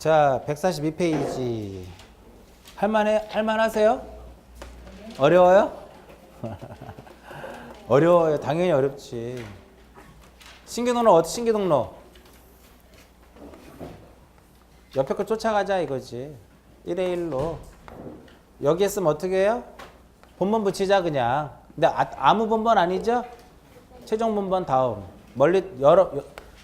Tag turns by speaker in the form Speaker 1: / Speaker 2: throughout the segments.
Speaker 1: 자, 142페이지. 할만하세요? 어려워요? 어려워요. 당연히 어렵지. 신규등록 어디 신규등록? 옆에 거 쫓아가자 이거지. 1에 1로. 여기 있으면 어떻게 해요? 본번 붙이자 그냥. 근데 아무 본번 아니죠? 최종 본번 다음.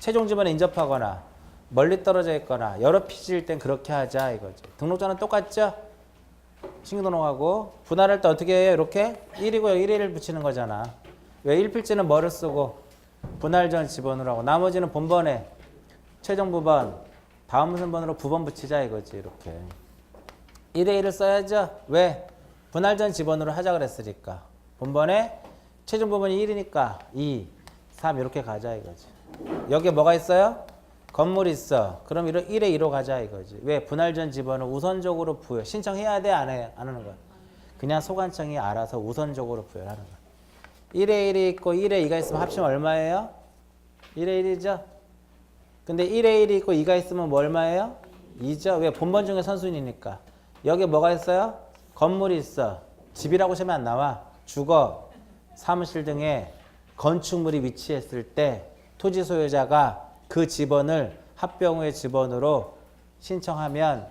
Speaker 1: 최종 지번에 인접하거나 멀리 떨어져 있거나 여러 피지일 땐 그렇게 하자 이거지. 등록자는 똑같죠? 신규 등록하고 분할할 때 어떻게 해요? 이렇게 1이고 여기 1을 붙이는 거잖아. 왜 1필지는 뭐를 쓰고 분할 전 지번으로 하고 나머지는 본번에 최종 부번 다음 순번으로 9번 붙이자 이거지. 이렇게 1에 1을 써야죠. 왜? 분할 전 지번으로 하자 그랬으니까. 본번에 최종 부번이 1이니까 2, 3 이렇게 가자 이거지. 여기에 뭐가 있어요? 건물이 있어. 그럼 1에 2로 가자 이거지. 왜? 분할 전 지번을 우선적으로 부여. 신청해야 돼? 안 하는 거야? 그냥 소관청이 알아서 우선적으로 부여를 하는 거야. 1에 1이 있고 1에 2가 있으면 합치면 얼마예요? 1에 1이죠? 근데 1에 1이 있고 2가 있으면 뭐 얼마예요? 2죠? 왜? 본번 중에 선순위니까. 여기에 뭐가 있어요? 건물이 있어. 집이라고 하면 안 나와. 주거, 사무실 등의 건축물이 위치했을 때 토지 소유자가 그 지번을 합병 후의 지번으로 신청하면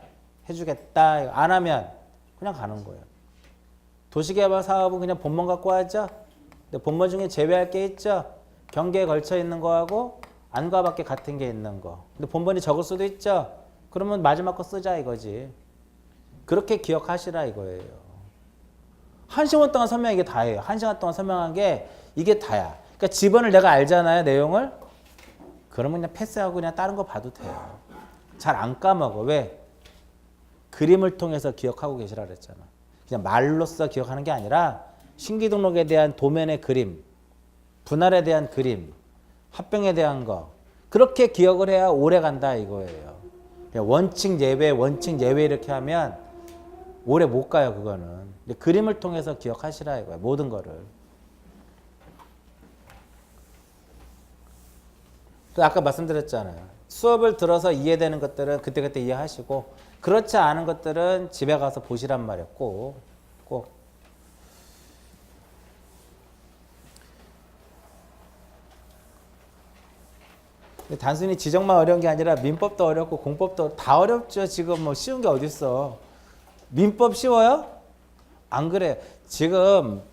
Speaker 1: 해주겠다. 안 하면 그냥 가는 거예요. 도시개발 사업은 그냥 본번 갖고 하죠. 근데 본번 중에 제외할 게 있죠. 경계에 걸쳐 있는 거하고 안과 밖에 같은 게 있는 거. 근데 본번이 적을 수도 있죠. 그러면 마지막 거 쓰자 이거지. 그렇게 기억하시라 이거예요. 1시간 동안 설명한 게 다예요. 1시간 동안 설명한 게 이게 다야. 그러니까 지번을 내가 알잖아요. 내용을. 그러면 그냥 패스하고 그냥 다른 거 봐도 돼요. 잘 안 까먹어. 왜? 그림을 통해서 기억하고 계시라 그랬잖아. 그냥 말로써 기억하는 게 아니라 신규 등록에 대한 도면의 그림, 분할에 대한 그림, 합병에 대한 거 그렇게 기억을 해야 오래 간다 이거예요. 원칙 예외, 원칙 예외 이렇게 하면 오래 못 가요 그거는. 그림을 통해서 기억하시라 이거야 모든 거를. 또 아까 말씀드렸잖아요. 수업을 들어서 이해되는 것들은 그때그때 이해하시고 그렇지 않은 것들은 집에 가서 보시란 말이에요. 꼭. 단순히 지정만 어려운 게 아니라 민법도 어렵고 공법도 다 어렵죠. 지금 뭐 쉬운 게 어딨어. 민법 쉬워요? 안 그래. 지금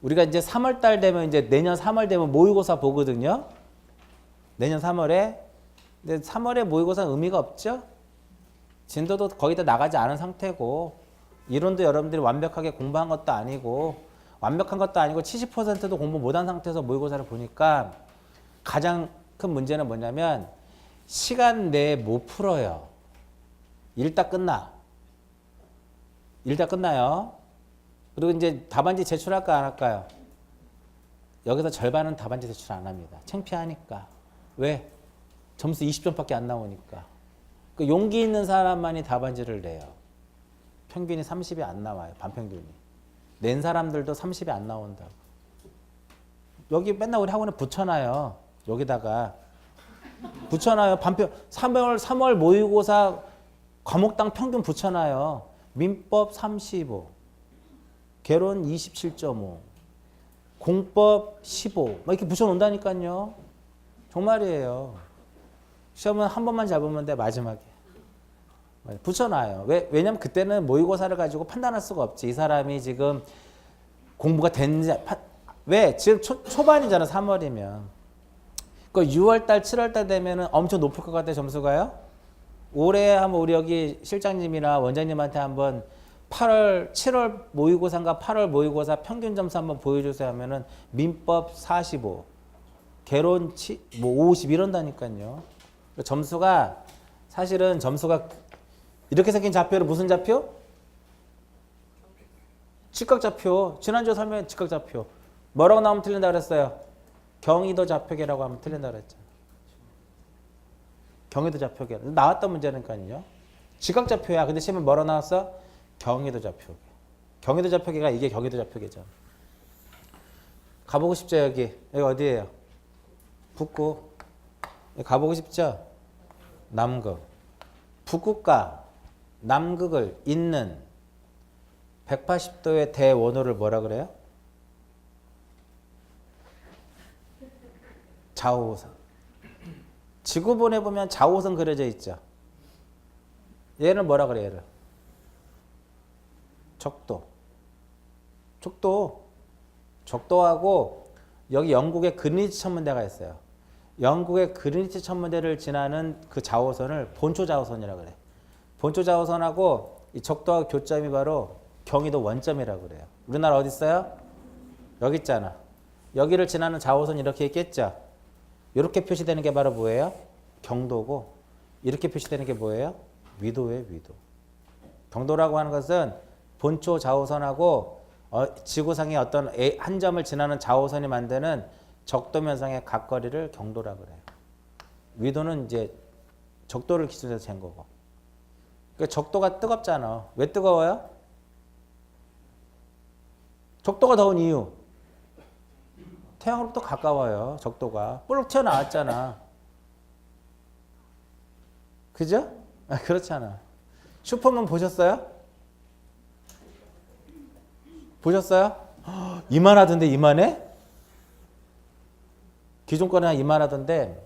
Speaker 1: 우리가 이제 3월 달 되면 이제 내년 3월 되면 모의고사 보거든요. 내년 3월에. 근데 3월에 모의고사 의미가 없죠? 진도도 거기다 나가지 않은 상태고 이론도 여러분들이 완벽하게 공부한 것도 아니고 완벽한 것도 아니고 70%도 공부 못한 상태에서 모의고사를 보니까 가장 큰 문제는 뭐냐면 시간 내에 못 풀어요. 읽다 끝나. 읽다 끝나요. 그리고 이제 답안지 제출할까 안 할까요? 여기서 절반은 답안지 제출 안 합니다. 창피하니까. 왜? 점수 20점밖에 안 나오니까. 그 용기 있는 사람만이 답안지를 내요. 평균이 30이 안 나와요. 반평균이. 낸 사람들도 30이 안 나온다고. 여기 맨날 우리 학원에 붙여놔요. 여기다가 붙여놔요. 3월 모의고사 과목당 평균 붙여놔요. 민법 35, 개론 27.5, 공법 15 막 이렇게 붙여놓는다니까요. 정말이에요. 시험은 한 번만 잡으면 돼. 마지막에. 붙여놔요. 왜냐면 그때는 모의고사를 가지고 판단할 수가 없지. 이 사람이 지금 공부가 됐는지. 왜? 지금 초반이잖아. 3월이면. 그 6월달, 7월달 되면은 엄청 높을 것 같아. 점수가요. 올해 한번 우리 여기 실장님이나 원장님한테 한번 7월 모의고사인가 8월 모의고사 평균 점수 한번 보여주세요 하면은 민법 45, 개론 50 이런다니까요. 점수가 사실은 점수가 이렇게 생긴 좌표를 무슨 좌표? 직각좌표. 지난주에 설명한 직각좌표. 뭐라고 나오면 틀린다 그랬어요? 경의도 좌표계라고 하면 틀린다 그랬죠. 경의도 좌표계. 나왔던 문제니까요. 직각좌표야. 근데 시험에 뭐라고 나왔어? 경의도 좌표계. 경의도 좌표계가 이게 경의도 좌표계죠. 가보고 싶죠 여기. 여기 어디예요? 북구. 가보고 싶죠? 남구. 북극과 남극을 잇는 180도의 대원호를 뭐라 그래요? 좌우호선. 지구본에 보면 좌우호선 그려져 있죠. 얘는 뭐라 그래요? 얘를 적도하고 여기 영국의 그린위치 천문대가 있어요. 영국의 그린위치 천문대를 지나는 그 좌우선을 본초 좌우선이라고 그래요. 본초 좌우선하고 이 적도와 교점이 바로 경의도 원점이라고 그래요. 우리나라 어디 있어요? 여기 있잖아. 여기를 지나는 좌우선 이렇게 있겠죠. 이렇게 표시되는 게 바로 뭐예요? 경도고, 이렇게 표시되는 게 뭐예요? 위도예요, 위도. 경도라고 하는 것은 본초 좌우선하고 지구상의 어떤 한 점을 지나는 좌우선이 만드는 적도면상의 각거리를 경도라고 그래요. 위도는 이제 적도를 기준으로 잰 거고. 그러니까 적도가 뜨겁잖아. 왜 뜨거워요? 적도가 더운 이유. 태양으로부터 가까워요. 적도가. 뿔룩 튀어나왔잖아. 그죠? 그렇잖아. 슈퍼맨 보셨어요? 보셨어요? 이만하던데 이만해? 기존 거는 이만하던데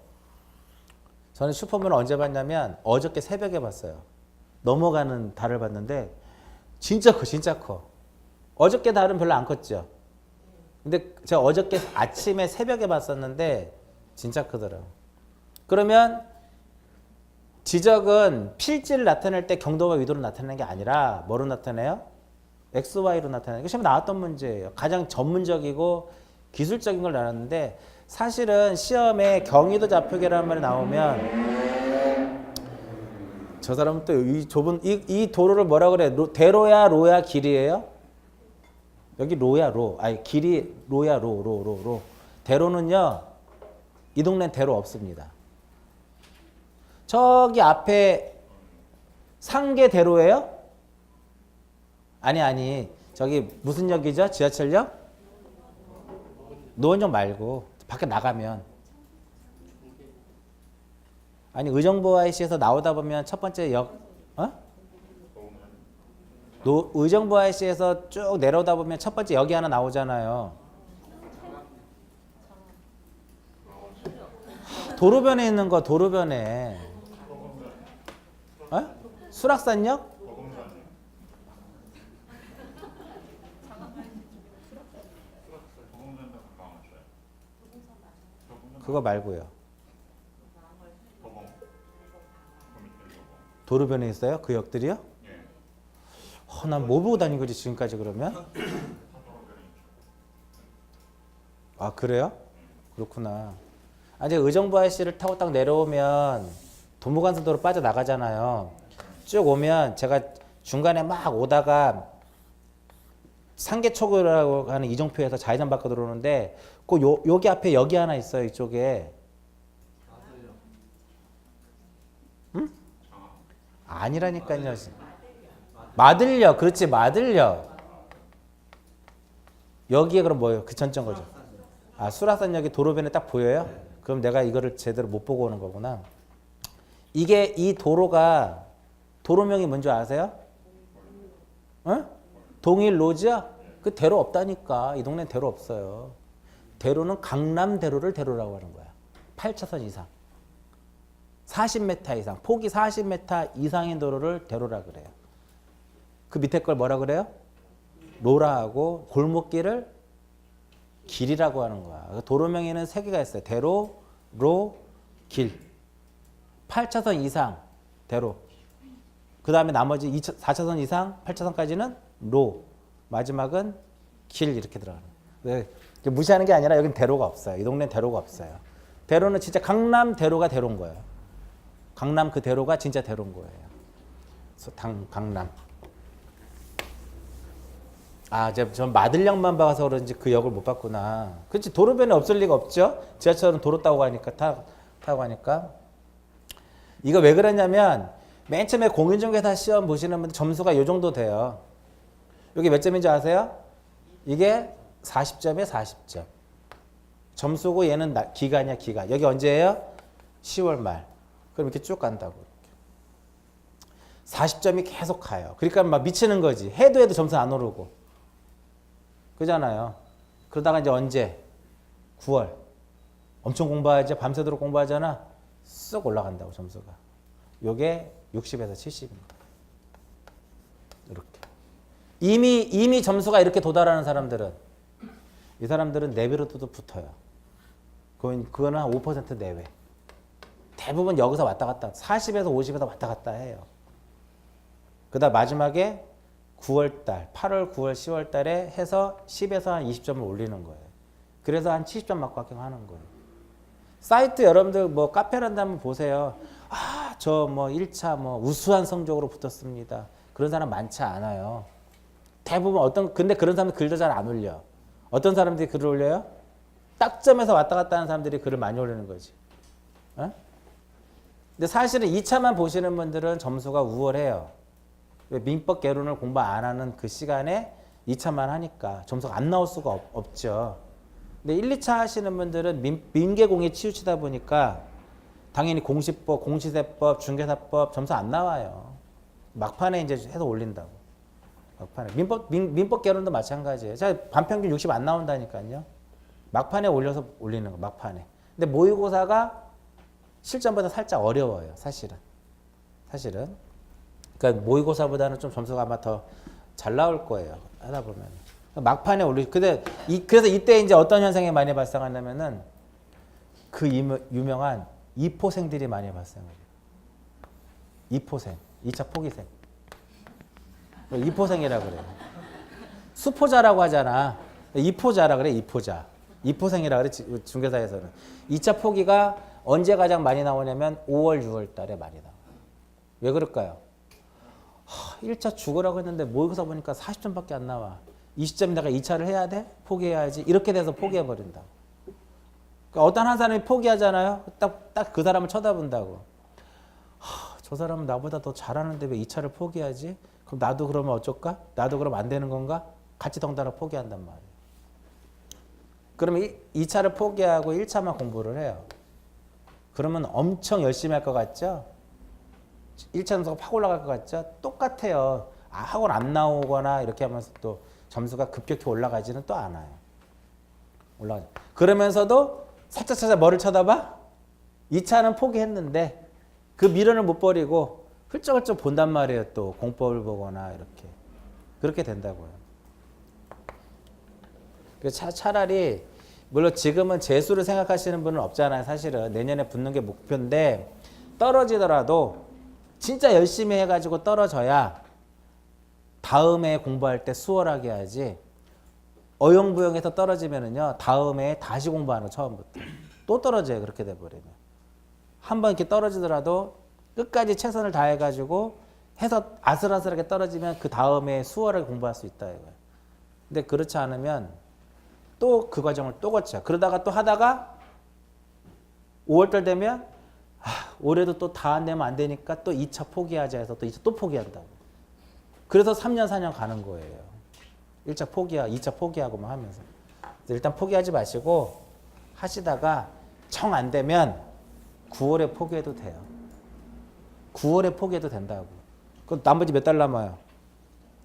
Speaker 1: 저는 슈퍼맨을 언제 봤냐면 어저께 새벽에 봤어요. 넘어가는 달을 봤는데 진짜 커, 진짜 커. 어저께 달은 별로 안 컸죠. 근데 제가 어저께 아침에 새벽에 봤었는데 진짜 크더라고. 그러면 지적은 필지를 나타낼 때 경도와 위도를 나타내는 게 아니라 뭐로 나타내요? X, Y로 나타내는 게 시험에 나왔던 문제예요. 가장 전문적이고 기술적인 걸 나눴는데 사실은 시험에 경의도 좌표계라는 말이 나오면 저 사람은 또 이 좁은 이 도로를 뭐라 그래? 대로야 로야 길이에요? 여기 로야 로. 아니 길이 로야 로. 대로는요. 이 동네는 대로 없습니다. 저기 앞에 상계대로예요? 아니. 저기 무슨 역이죠? 지하철역? 노원역 말고 밖에 나가면 아니 의정부 IC에서 나오다 보면 첫 번째 역 의정부 IC에서 쭉 내려오다 보면 첫 번째 역이 하나 나오잖아요. 도로변에 있는 거 도로변에 수락산역? 그거 말고요. 도로변에 있어요? 그 역들이요? 난 뭐 보고 다닌 거지 지금까지 그러면? 아 그래요? 그렇구나. 이제 의정부 IC를 타고 딱 내려오면 도무간선도로 빠져나가잖아요. 쭉 오면 제가 중간에 막 오다가 상계초구라고 하는 이정표에서 좌회전 바꿔 들어오는데 여기 앞에 여기 하나 있어요. 이쪽에. 응? 아니라니까요. 마들역. 그렇지. 마들역. 여기에 그럼 뭐예요? 그 전점 거죠. 수락산역이 도로변에 딱 보여요? 그럼 내가 이거를 제대로 못 보고 오는 거구나. 이게 이 도로가 도로명이 뭔지 아세요? 동일로죠? 그 대로 없다니까. 이 동네는 대로 없어요. 대로는 강남대로를 대로라고 하는 거야. 8차선 이상. 40m 이상. 폭이 40m 이상인 도로를 대로라 그래요. 그 밑에 걸 뭐라 그래요? 로라 하고 골목길을 길이라고 하는 거야. 도로명에는 3개가 있어요. 대로, 로, 길. 8차선 이상 대로. 그 다음에 나머지 4차선 이상 8차선까지는 로. 마지막은 길 이렇게 들어가는 거예요. 무시하는 게 아니라 여긴 대로가 없어요. 이 동네는 대로가 없어요. 대로는 진짜 강남 대로가 대로인 거예요. 강남 그 대로가 진짜 대로인 거예요. 강남. 전 마들역만 봐서 그런지 그 역을 못 봤구나. 그렇지. 도로변에 없을 리가 없죠. 지하철은 도로 타고 가니까 타고 가니까. 이거 왜 그랬냐면 맨 처음에 공인중개사 시험 보시는 분들 점수가 이 정도 돼요. 여기 몇 점인지 아세요? 이게 40점이에요. 40점. 점수고 얘는 기간이야. 기간. 여기 언제예요? 10월 말. 그럼 이렇게 쭉 간다고. 40점이 계속 가요. 그러니까 막 미치는 거지. 해도 점수 안 오르고. 그잖아요. 그러다가 이제 언제? 9월. 엄청 공부하지. 밤새도록 공부하잖아. 쑥 올라간다고 점수가. 요게 60에서 70입니다. 이렇게. 이미 점수가 이렇게 도달하는 사람들은 이 사람들은 내비로도 붙어요. 그거는 한 5% 내외. 대부분 여기서 왔다 갔다 40에서 50에서 왔다 갔다 해요. 그다음 마지막에 9월달, 8월, 9월, 10월 달에 해서 10에서 한 20점을 올리는 거예요. 그래서 한 70점 맞고 합격하는 거예요. 사이트 여러분들 뭐 카페란다 한번 보세요. 아, 저 뭐 1차 뭐 우수한 성적으로 붙었습니다. 그런 사람 많지 않아요. 대부분 근데 그런 사람들 글도 잘 안 올려. 어떤 사람들이 글을 올려요? 딱점에서 왔다 갔다 하는 사람들이 글을 많이 올리는 거지. 어? 근데 사실은 2차만 보시는 분들은 점수가 우월해요. 왜 민법 개론을 공부 안 하는 그 시간에 2차만 하니까 점수가 안 나올 수가 없죠. 근데 1, 2차 하시는 분들은 민계공에 치우치다 보니까 당연히 공시법, 공시세법, 중개사법 점수 안 나와요. 막판에 이제 해서 올린다고. 막판에. 민법 개론도 마찬가지예요. 자, 반평균 60 안 나온다니까요. 막판에 올려서 올리는 거, 막판에. 근데 모의고사가 실전보다 살짝 어려워요, 사실은. 그러니까 모의고사보다는 좀 점수가 아마 더 잘 나올 거예요. 하다 보면. 막판에 그래서 이때 이제 어떤 현상이 많이 발생하냐면은 그 유명한 2포생들이 많이 발생해요. 2포생, 2차 포기생. 2포생이라고 그래요. 수포자라고 하잖아. 2포자라 그래, 2포자. 2포생이라 그래, 중개사에서는. 2차 포기가 언제 가장 많이 나오냐면 5월, 6월 달에 많이 나와요. 왜 그럴까요? 1차 죽으라고 했는데 모의고사 보니까 40점밖에 안 나와. 20점 내가 2차를 해야 돼? 포기해야지. 이렇게 돼서 포기해버린다. 그러니까 어떤 한 사람이 포기하잖아요. 딱 그 사람을 쳐다본다고. 저 사람은 나보다 더 잘하는데 왜 2차를 포기하지? 그럼 나도 그러면 어쩔까? 나도 그럼 안 되는 건가? 같이 덩달아 포기한단 말이에요. 그러면 2차를 포기하고 1차만 공부를 해요. 그러면 엄청 열심히 할 것 같죠? 1차 점수가 팍 올라갈 것 같죠? 똑같아요. 학원 안 나오거나 이렇게 하면서 또 점수가 급격히 올라가지는 또 않아요. 그러면서도 살짝 뭐를 쳐다봐? 2차는 포기했는데 그 미련을 못 버리고 훌쩍훌쩍 본단 말이에요. 또 공법을 보거나 이렇게. 그렇게 된다고요. 차라리 물론 지금은 재수를 생각하시는 분은 없잖아요. 사실은 내년에 붙는 게 목표인데 떨어지더라도 진짜 열심히 해가지고 떨어져야 다음에 공부할 때 수월하게 하지. 어영부영해서 떨어지면은요 다음에 다시 공부하는 거 처음부터 또 떨어져요. 그렇게 돼버리면 한번 이렇게 떨어지더라도 끝까지 최선을 다해가지고 해서 아슬아슬하게 떨어지면 그 다음에 수월하게 공부할 수 있다 이거예요. 근데 그렇지 않으면 또 그 과정을 또 거쳐. 그러다가 또 하다가 5월달 되면 올해도 또 다 안 되면 안 되니까 또 2차 포기하자 해서 또 2차 또 포기한다고. 그래서 3년 4년 가는 거예요. 1차 포기하고 2차 포기하고만 하면서. 일단 포기하지 마시고 하시다가 정 안 되면 9월에 포기해도 돼요. 9월에 포기해도 된다고. 그럼 나머지 몇 달 남아요?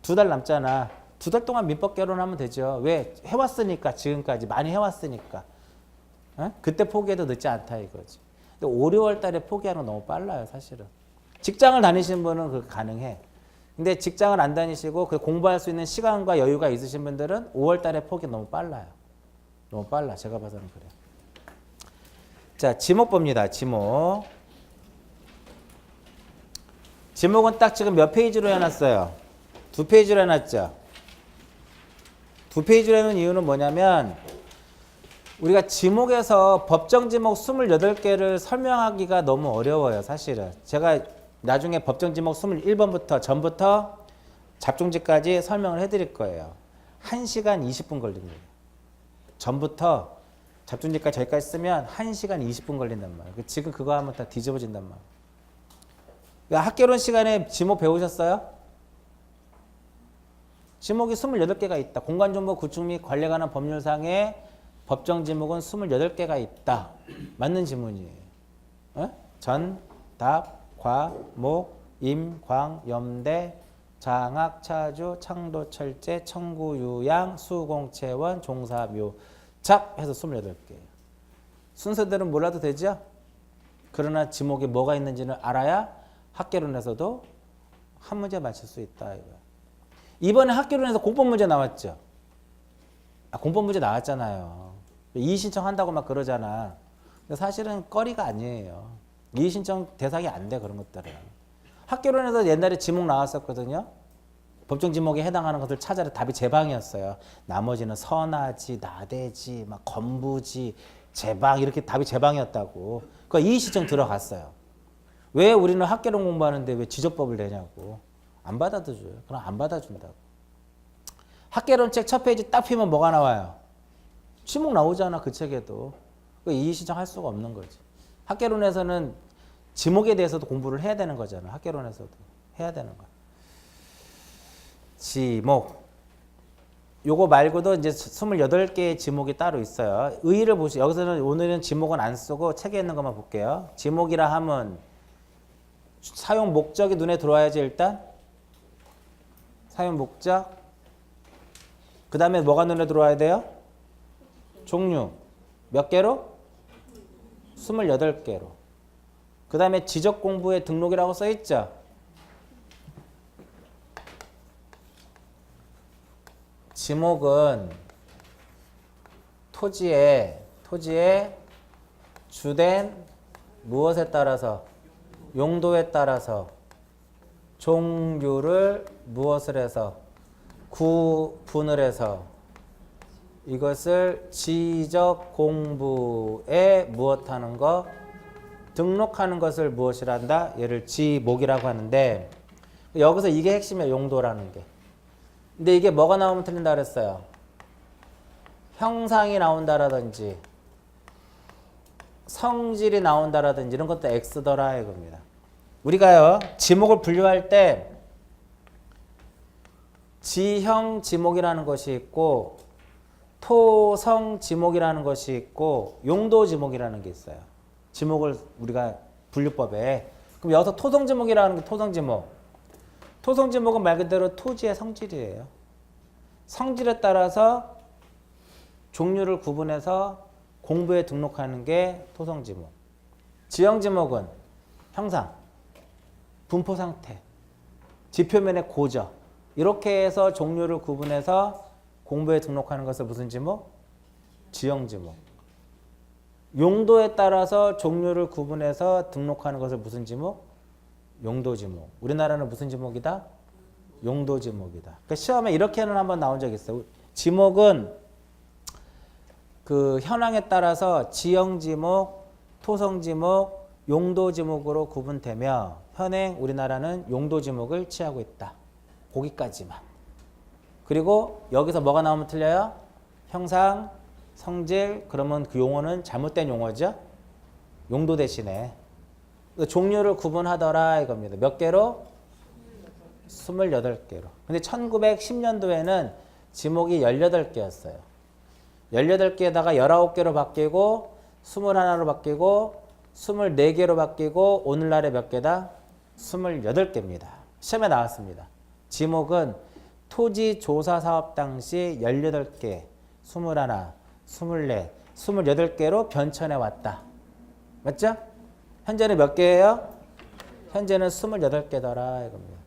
Speaker 1: 2달 남잖아. 2달 동안 민법 개론하면 되죠. 왜? 해왔으니까 지금까지 많이 해왔으니까. 그때 포기해도 늦지 않다 이거지. 근데 5, 6월 달에 포기하는 건 너무 빨라요 사실은. 직장을 다니시는 분은 그거 가능해. 근데 직장을 안 다니시고 그 공부할 수 있는 시간과 여유가 있으신 분들은 5월 달에 포기 너무 빨라요. 너무 빨라. 제가 봐서는 그래요. 자, 지목 봅니다. 지목. 지목은 딱 지금 몇 페이지로 해놨어요? 2페이지로 해놨죠? 2페이지로 해놓은 이유는 뭐냐면 우리가 지목에서 법정 지목 28개를 설명하기가 너무 어려워요. 사실은. 제가 나중에 법정 지목 21번부터 전부터 잡종지까지 설명을 해드릴 거예요. 1시간 20분 걸립니다. 전부터 잡종지까지 저기까지 쓰면 1시간 20분 걸린단 말이에요. 지금 그거 하면 다 뒤집어진단 말이에요. 그러니까 학개론 시간에 지목 배우셨어요? 지목이 28개가 있다. 공간정보 구축 및 관리에 관한 법률상의 법정 지목은 28개가 있다. 맞는 지문이에요. 전, 답, 과, 목, 임, 광, 염대, 장학, 차주, 창도, 철제, 청구, 유양, 수공, 채원, 종사, 묘, 잡 해서 28개. 순서대로 몰라도 되죠? 그러나 지목에 뭐가 있는지는 알아야 학개론에서도 한 문제 맞출 수 있다. 이거야. 이번에 학개론에서 공법 문제 나왔죠? 공법 문제 나왔잖아요. 이의 신청한다고 막 그러잖아. 근데 사실은 거리가 아니에요. 이의 신청 대상이 안 돼, 그런 것들은. 학개론에서 옛날에 지목 나왔었거든요. 법정 지목에 해당하는 것을 찾아라. 답이 제방이었어요. 나머지는 선하지, 나대지, 막 건부지, 제방 이렇게 답이 제방이었다고. 그러니까 이의 신청 들어갔어요. 왜 우리는 학개론 공부하는데 왜 지적법을 내냐고. 안 받아줘요. 그럼 안 받아준다고. 학개론 책 첫 페이지 딱 피면 뭐가 나와요? 지목 나오잖아, 그 책에도. 이의 신청할 수가 없는 거지. 학개론에서는 지목에 대해서도 공부를 해야 되는 거잖아. 학개론에서도 해야 되는 거야. 지목. 요거 말고도 이제 28개의 지목이 따로 있어요. 의의를 보시. 여기서는 오늘은 지목은 안 쓰고 책에 있는 것만 볼게요. 지목이라 하면 사용 목적이 눈에 들어와야지 일단. 사용 목적. 그 다음에 뭐가 눈에 들어와야 돼요? 종류. 몇 개로? 28개로. 그 다음에 지적 공부의 등록이라고 써 있죠? 지목은 토지에 주된 무엇에 따라서 용도에 따라서 종류를 무엇을 해서 구분을 해서 이것을 지적 공부에 무엇하는 거 등록하는 것을 무엇이라 한다? 얘를 지목이라고 하는데 여기서 이게 핵심이에요. 용도라는 게. 근데 이게 뭐가 나오면 틀린다 그랬어요? 형상이 나온다라든지 성질이 나온다라든지 이런 것도 X더라 이겁니다. 우리가요 지목을 분류할 때 지형 지목이라는 것이 있고 토성 지목이라는 것이 있고 용도 지목이라는 게 있어요. 지목을 우리가 분류법에. 그럼 여기서 토성 지목이라는 게 토성 지목. 토성 지목은 말 그대로 토지의 성질이에요. 성질에 따라서 종류를 구분해서 공부에 등록하는 게 토성 지목. 지형 지목은 형상, 분포 상태, 지표면의 고저 이렇게 해서 종류를 구분해서 공부에 등록하는 것을 무슨 지목? 지형 지목. 용도에 따라서 종류를 구분해서 등록하는 것을 무슨 지목? 용도 지목. 우리나라는 무슨 지목이다? 용도 지목이다. 그러니까 시험에 이렇게는 한번 나온 적이 있어요. 지목은 그 현황에 따라서 지형 지목, 토성 지목, 용도 지목으로 구분되며 현행 우리나라는 용도 지목을 취하고 있다. 거기까지만. 그리고 여기서 뭐가 나오면 틀려요? 형상, 성질, 그러면 그 용어는 잘못된 용어죠? 용도 대신에. 종류를 구분하더라 이겁니다. 몇 개로? 28개로. 근데 1910년도에는 지목이 18개였어요. 18개에다가 19개로 바뀌고 21로 바뀌고 24개로 바뀌고 오늘날에 몇 개다? 28개입니다. 시험에 나왔습니다. 지목은 토지 조사 사업 당시 18개, 21, 24, 28개로 변천해 왔다. 맞죠? 현재는 몇 개예요? 현재는 28개더라 이겁니다.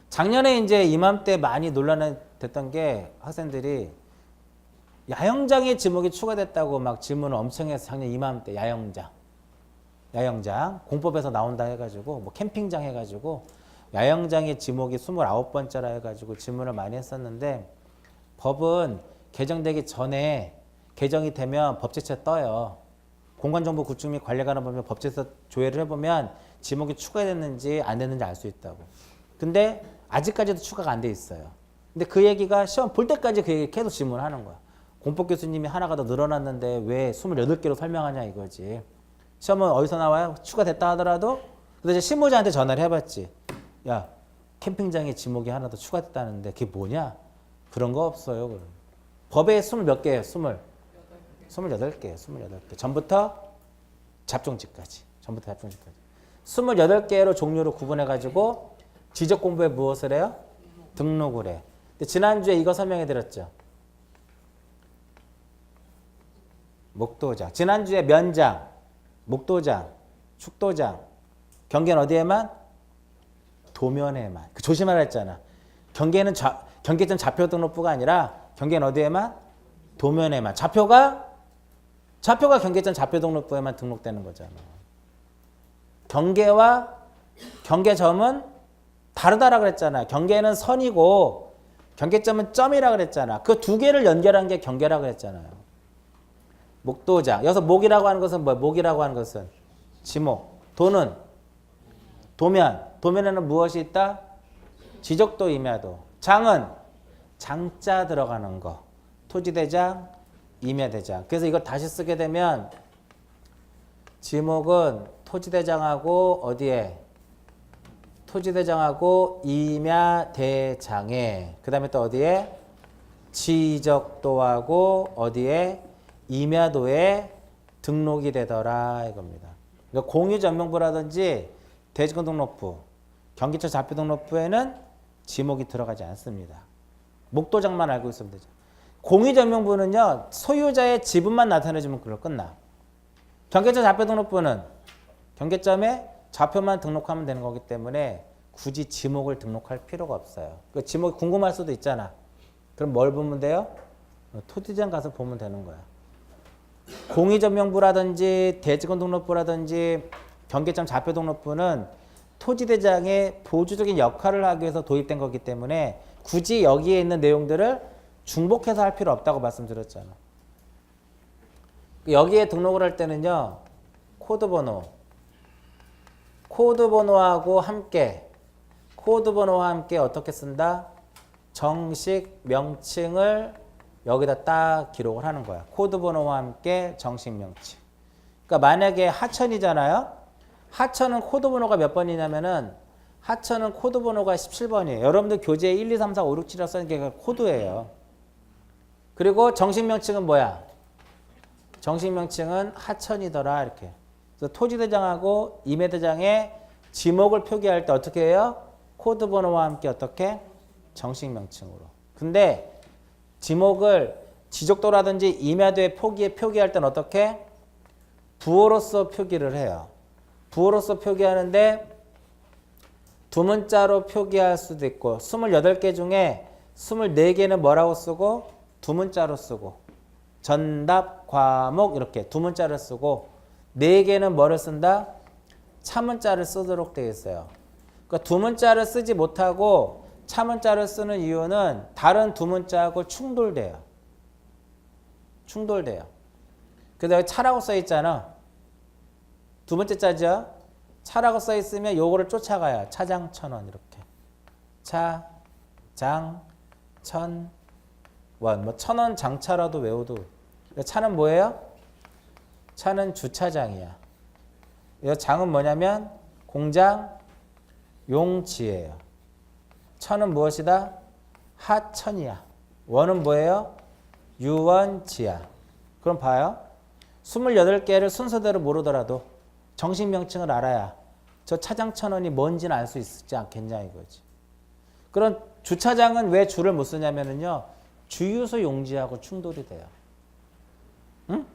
Speaker 1: 작년에 이제 이맘때 많이 논란이 됐던 게 학생들이 야영장의 지목이 추가됐다고 막 질문을 엄청 해서 작년 이맘때 야영장 공법에서 나온다 해가지고 뭐 캠핑장 해가지고 야영장의 지목이 29번째라 해가지고 질문을 많이 했었는데 법은 개정되기 전에 개정이 되면 법제처에 떠요. 공간정보 구축 및 관리관을 보면 법제에서 조회를 해보면 지목이 추가됐는지 안 됐는지 알 수 있다고. 근데 아직까지도 추가가 안 돼 있어요. 근데 그 얘기가 시험 볼 때까지 그 얘기 계속 질문하는 거야. 공법 교수님이 하나가 더 늘어났는데 왜 28개로 설명하냐 이거지. 시험은 어디서 나와요? 추가됐다 하더라도. 근데 이제 실무자한테 전화를 해봤지. 야, 캠핑장에 지목이 하나 더 추가됐다는데 그게 뭐냐? 그런 거 없어요. 그럼. 법에 20몇 개예요? 28개예요. 전부터 잡종지까지. 28개로 종류로 구분해가지고 지적 공부에 무엇을 해요? 등록을 해. 근데 지난주에 이거 설명해 드렸죠. 목도장. 지난주에 면장, 목도장, 축도장. 경계는 어디에만? 도면에만. 그 조심하라 했잖아. 경계는 경계점 좌표 등록부가 아니라 경계는 어디에만? 도면에만. 좌표가 경계점 좌표 등록부에만 등록되는 거잖아. 경계와 경계점은 다르다라 그랬잖아. 경계는 선이고 경계점은 점이라 그랬잖아. 그 두 개를 연결한 게 경계라 그랬잖아요. 목도장. 여기서 목이라고 하는 것은 뭐야? 목이라고 하는 것은 지목. 도는 도면. 도면에는 무엇이 있다? 지적도 임야도. 장은 장자 들어가는 거. 토지대장, 임야대장. 그래서 이걸 다시 쓰게 되면 지목은 토지대장하고 어디에? 토지대장하고 임야대장에. 그 다음에 또 어디에? 지적도하고 어디에? 임야도에 등록이 되더라 이겁니다. 그러니까 공유전명부라든지 대지권등록부, 경기처 좌표등록부에는 지목이 들어가지 않습니다. 목도장만 알고 있으면 되죠. 공유전명부는요. 소유자의 지분만 나타내주면 그걸 끝나. 경계처 좌표등록부는 경계점에 좌표만 등록하면 되는 거기 때문에 굳이 지목을 등록할 필요가 없어요. 그 지목이 궁금할 수도 있잖아. 그럼 뭘 보면 돼요? 토지장 가서 보면 되는 거야. 공유전명부라든지 대지권등록부라든지 경계점 좌표등록부는 토지대장의 보조적인 역할을 하기 위해서 도입된 거기 때문에 굳이 여기에 있는 내용들을 중복해서 할 필요 없다고 말씀드렸잖아. 여기에 등록을 할 때는요. 코드번호하고 함께 어떻게 쓴다? 정식 명칭을 여기다 딱 기록을 하는 거야. 코드번호와 함께 정식 명칭. 그러니까 만약에 하천이잖아요. 하천은 코드번호가 몇 번이냐면은 하천은 코드번호가 17번이에요. 여러분들 교재에 1, 2, 3, 4, 5, 6, 7이라고 쓰는 게 코드예요. 그리고 정식 명칭은 뭐야? 정식 명칭은 하천이더라 이렇게. 그래서 토지대장하고 임야대장의 지목을 표기할 때 어떻게 해요? 코드번호와 함께 어떻게? 정식 명칭으로. 근데 지목을 지적도라든지 임야도의 표기할 때는 어떻게? 부호로서 표기를 해요. 부호로서 표기하는데 두 문자로 표기할 수도 있고 28개 중에 24개는 뭐라고 쓰고? 두 문자로 쓰고 전답, 과목 이렇게 두 문자를 쓰고 4개는 뭐를 쓴다? 차문자를 쓰도록 되어 있어요. 그러니까 두 문자를 쓰지 못하고 차문자를 쓰는 이유는 다른 두 문자하고 충돌돼요. 그래서 여기 차라고 써 있잖아. 두 번째 자죠. 차라고 써 있으면 요거를 쫓아가요. 차장천원 이렇게. 차, 장, 천, 원. 뭐 천원 장차라도 외워도. 차는 뭐예요? 차는 주차장이야. 이 장은 뭐냐면 공장, 용지예요. 천은 무엇이다? 하천이야. 원은 뭐예요? 유원지야. 그럼 봐요. 28개를 순서대로 모르더라도 정식 명칭을 알아야 저 차장천원이 뭔지는 알 수 있지 않겠냐 이거지. 그럼 주차장은 왜 주를 못 쓰냐면요. 주유소 용지하고 충돌이 돼요. 응?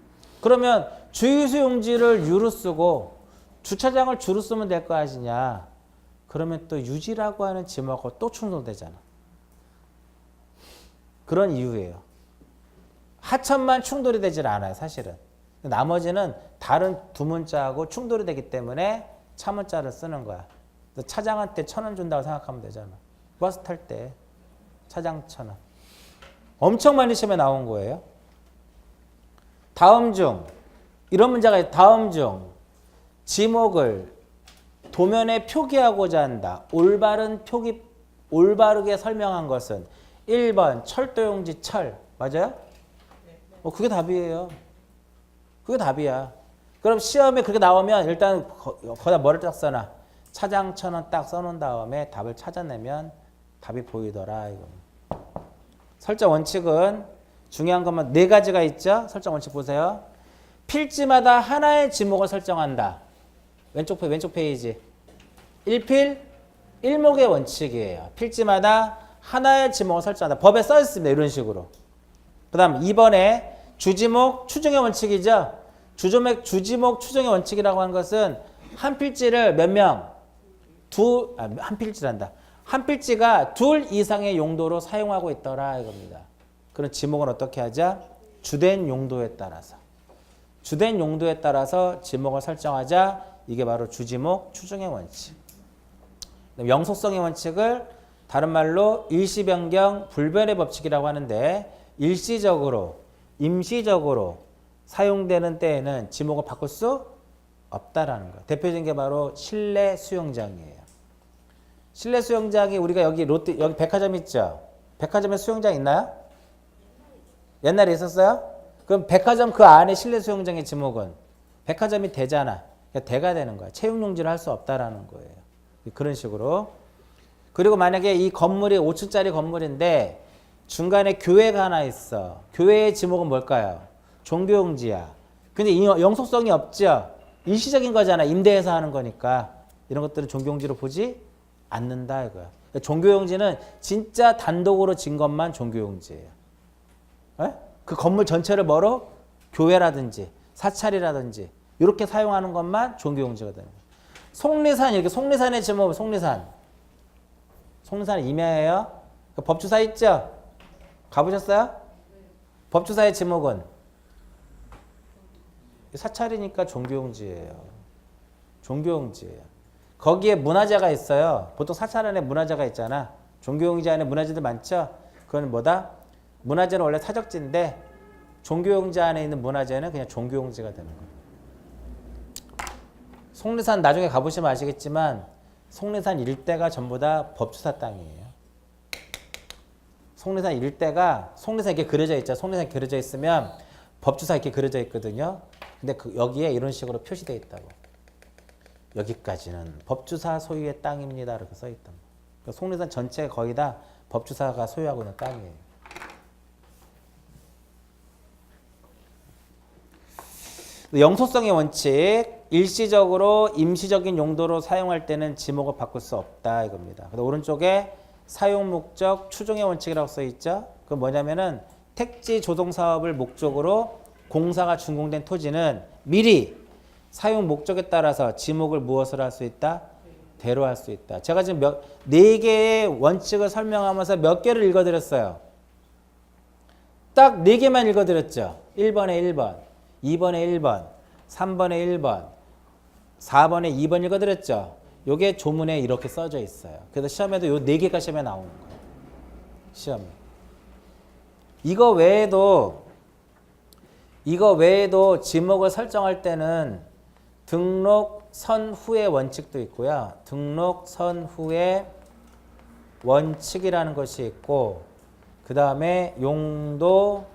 Speaker 1: 그러면 주유소 용지를 유로 쓰고 주차장을 주로 쓰면 될 거 아니냐. 그러면 또 유지라고 하는 지목하고 또 충돌되잖아. 그런 이유예요. 하천만 충돌이 되질 않아요. 사실은. 나머지는 다른 두 문자하고 충돌이 되기 때문에 차문자를 쓰는 거야. 차장한테 1,000원 준다고 생각하면 되잖아. 버스 탈 때 차장 1,000원. 엄청 많이 시험에 나온 거예요. 다음 중 이런 문제가 있어요. 다음 중 지목을 도면에 표기하고자 한다. 올바르게 설명한 것은 1번 철도용지 철. 맞아요? 그게 답이에요. 그게 답이야. 그럼 시험에 그렇게 나오면 일단 거기다 뭐를 딱 써놔. 차장 1,000원 딱 써놓은 다음에 답을 찾아내면 답이 보이더라. 이거. 설정 원칙은 중요한 것만 4가지가 있죠. 설정 원칙 보세요. 필지마다 하나의 지목을 설정한다. 왼쪽 페이지. 1필 1목의 원칙이에요. 필지마다 하나의 지목을 설정한다. 법에 써 있습니다. 이런 식으로. 그 다음 2번에 주지목 추정의 원칙이죠. 주지목 추정의 원칙이라고 하는 것은 한 필지를 몇 명? 한 필지란다. 한 필지가 둘 이상의 용도로 사용하고 있더라 이겁니다. 그럼 지목은 어떻게 하자? 주된 용도에 따라서. 주된 용도에 따라서 지목을 설정하자. 이게 바로 주지목 추정의 원칙. 영속성의 원칙을 다른 말로 일시변경 불변의 법칙이라고 하는데 일시적으로, 임시적으로 사용되는 때에는 지목을 바꿀 수 없다라는 거예요. 대표적인 게 바로 실내 수영장이에요. 실내 수영장이 우리가 여기 여기 백화점 있죠? 백화점에 수영장 있나요? 옛날에 있었어요? 그럼 백화점 그 안에 실내 수영장의 지목은 백화점이 대잖아. 그러니까 대가 되는 거야. 채용용지를 할 수 없다라는 거예요. 그런 식으로. 그리고 만약에 이 건물이 5층짜리 건물인데 중간에 교회가 하나 있어. 교회의 지목은 뭘까요? 종교용지야. 근데 이 영속성이 없죠. 일시적인 거잖아. 임대해서 하는 거니까. 이런 것들은 종교용지로 보지 않는다 이거야. 종교용지는 진짜 단독으로 진 것만 종교용지예요. 에? 그 건물 전체를 뭐로? 교회라든지 사찰이라든지 이렇게 사용하는 것만 종교용지가 되는 거예요. 속리산 이렇게 속리산의 지목은 속리산 임야예요. 법주사 있죠? 가보셨어요? 법주사의 지목은 사찰이니까 종교용지예요. 종교용지예요. 거기에 문화재가 있어요. 보통 사찰 안에 문화재가 있잖아. 종교용지 안에 문화재들 많죠? 그건 뭐다? 문화재는 원래 사적지인데 종교용지 안에 있는 문화재는 그냥 종교용지가 되는 거예요. 속리산 나중에 가보시면 아시겠지만 속리산 일대가 전부 다 법주사 땅이에요. 속리산 일대가 속리산 이렇게 그려져 있죠. 속리산 그려져 있으면 법주사 이렇게 그려져 있거든요. 근데 여기에 이런 식으로 표시되어 있다고. 여기까지는 법주사 소유의 땅입니다. 이렇게 써 있던 거. 그러니까 속리산 전체가 거의 다 법주사가 소유하고 있는 땅이에요. 영속성의 원칙. 일시적으로 임시적인 용도로 사용할 때는 지목을 바꿀 수 없다 이겁니다. 그리고 오른쪽에 사용 목적 추종의 원칙이라고 써 있죠. 그건 뭐냐면은 택지 조성 사업을 목적으로 공사가 준공된 토지는 미리 사용 목적에 따라서 지목을 무엇을 할 수 있다? 대로 할 수 있다. 제가 지금 4개의 원칙을 설명하면서 몇 개를 읽어드렸어요. 딱 4개만 읽어드렸죠. 1번에 1번, 2번에 1번, 3번에 1번, 4번에 2번 읽어드렸죠. 요게 조문에 이렇게 써져 있어요. 그래서 시험에도 요 4개가 시험에 나오는 거예요. 시험에. 이거 외에도 지목을 설정할 때는 등록 선후의 원칙도 있고요. 등록 선후의 원칙이라는 것이 있고 그 다음에 용도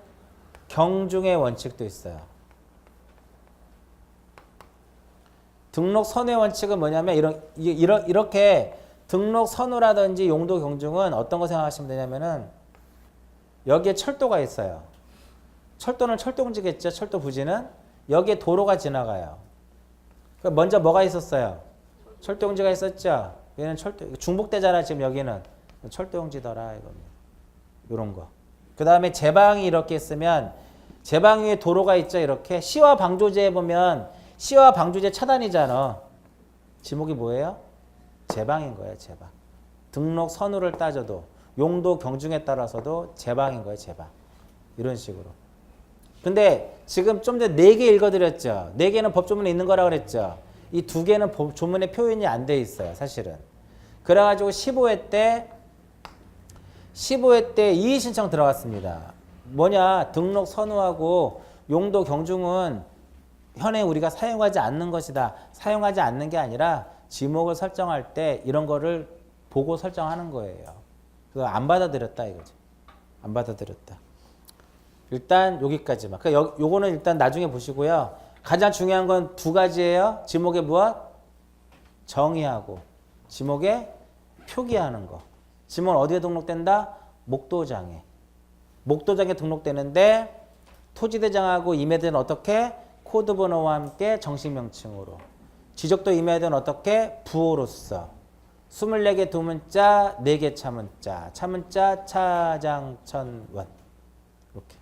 Speaker 1: 경중의 원칙도 있어요. 등록 선후의 원칙은 뭐냐면 이렇게 등록 선후라든지 용도 경중은 어떤 거 생각하시면 되냐면은 여기에 철도가 있어요. 철도는 철도용지겠죠. 철도 부지는 여기에 도로가 지나가요. 먼저 뭐가 있었어요? 철도용지가 있었죠. 얘는 중복되잖아. 지금 여기는 철도용지더라 이겁니다. 이런 거. 그 다음에 제방이 이렇게 있으면 제방 위에 도로가 있죠. 이렇게 시와 방조제에 보면 시와 방조제 차단이잖아. 지목이 뭐예요? 제방인 거예요. 제방. 등록 선후를 따져도 용도 경중에 따라서도 제방인 거예요. 제방. 이런 식으로. 근데 지금 좀 전에 4개 읽어드렸죠. 4개는 법조문에 있는 거라고 그랬죠. 이 2개는 법조문에 표현이 안 돼 있어요. 사실은. 그래가지고 15회 때 이의 신청 들어갔습니다. 뭐냐? 등록 선후하고 용도 경중은 현행 우리가 사용하지 않는 것이다. 사용하지 않는 게 아니라 지목을 설정할 때 이런 거를 보고 설정하는 거예요. 그거 안 받아들였다 이거죠. 안 받아들였다. 일단 여기까지만. 그러니까 요거는 일단 나중에 보시고요. 가장 중요한 건 2가지예요. 지목에 무엇? 정의하고 지목에 표기하는 거. 지목은 어디에 등록된다? 목도장에. 목도장에 등록되는데 토지대장하고 임야대는 어떻게? 코드번호와 함께 정식명칭으로. 지적도 임해야 되는 어떻게? 부호로서. 24개 두문자, 4개 차문자. 차문자 차장천원. 이렇게.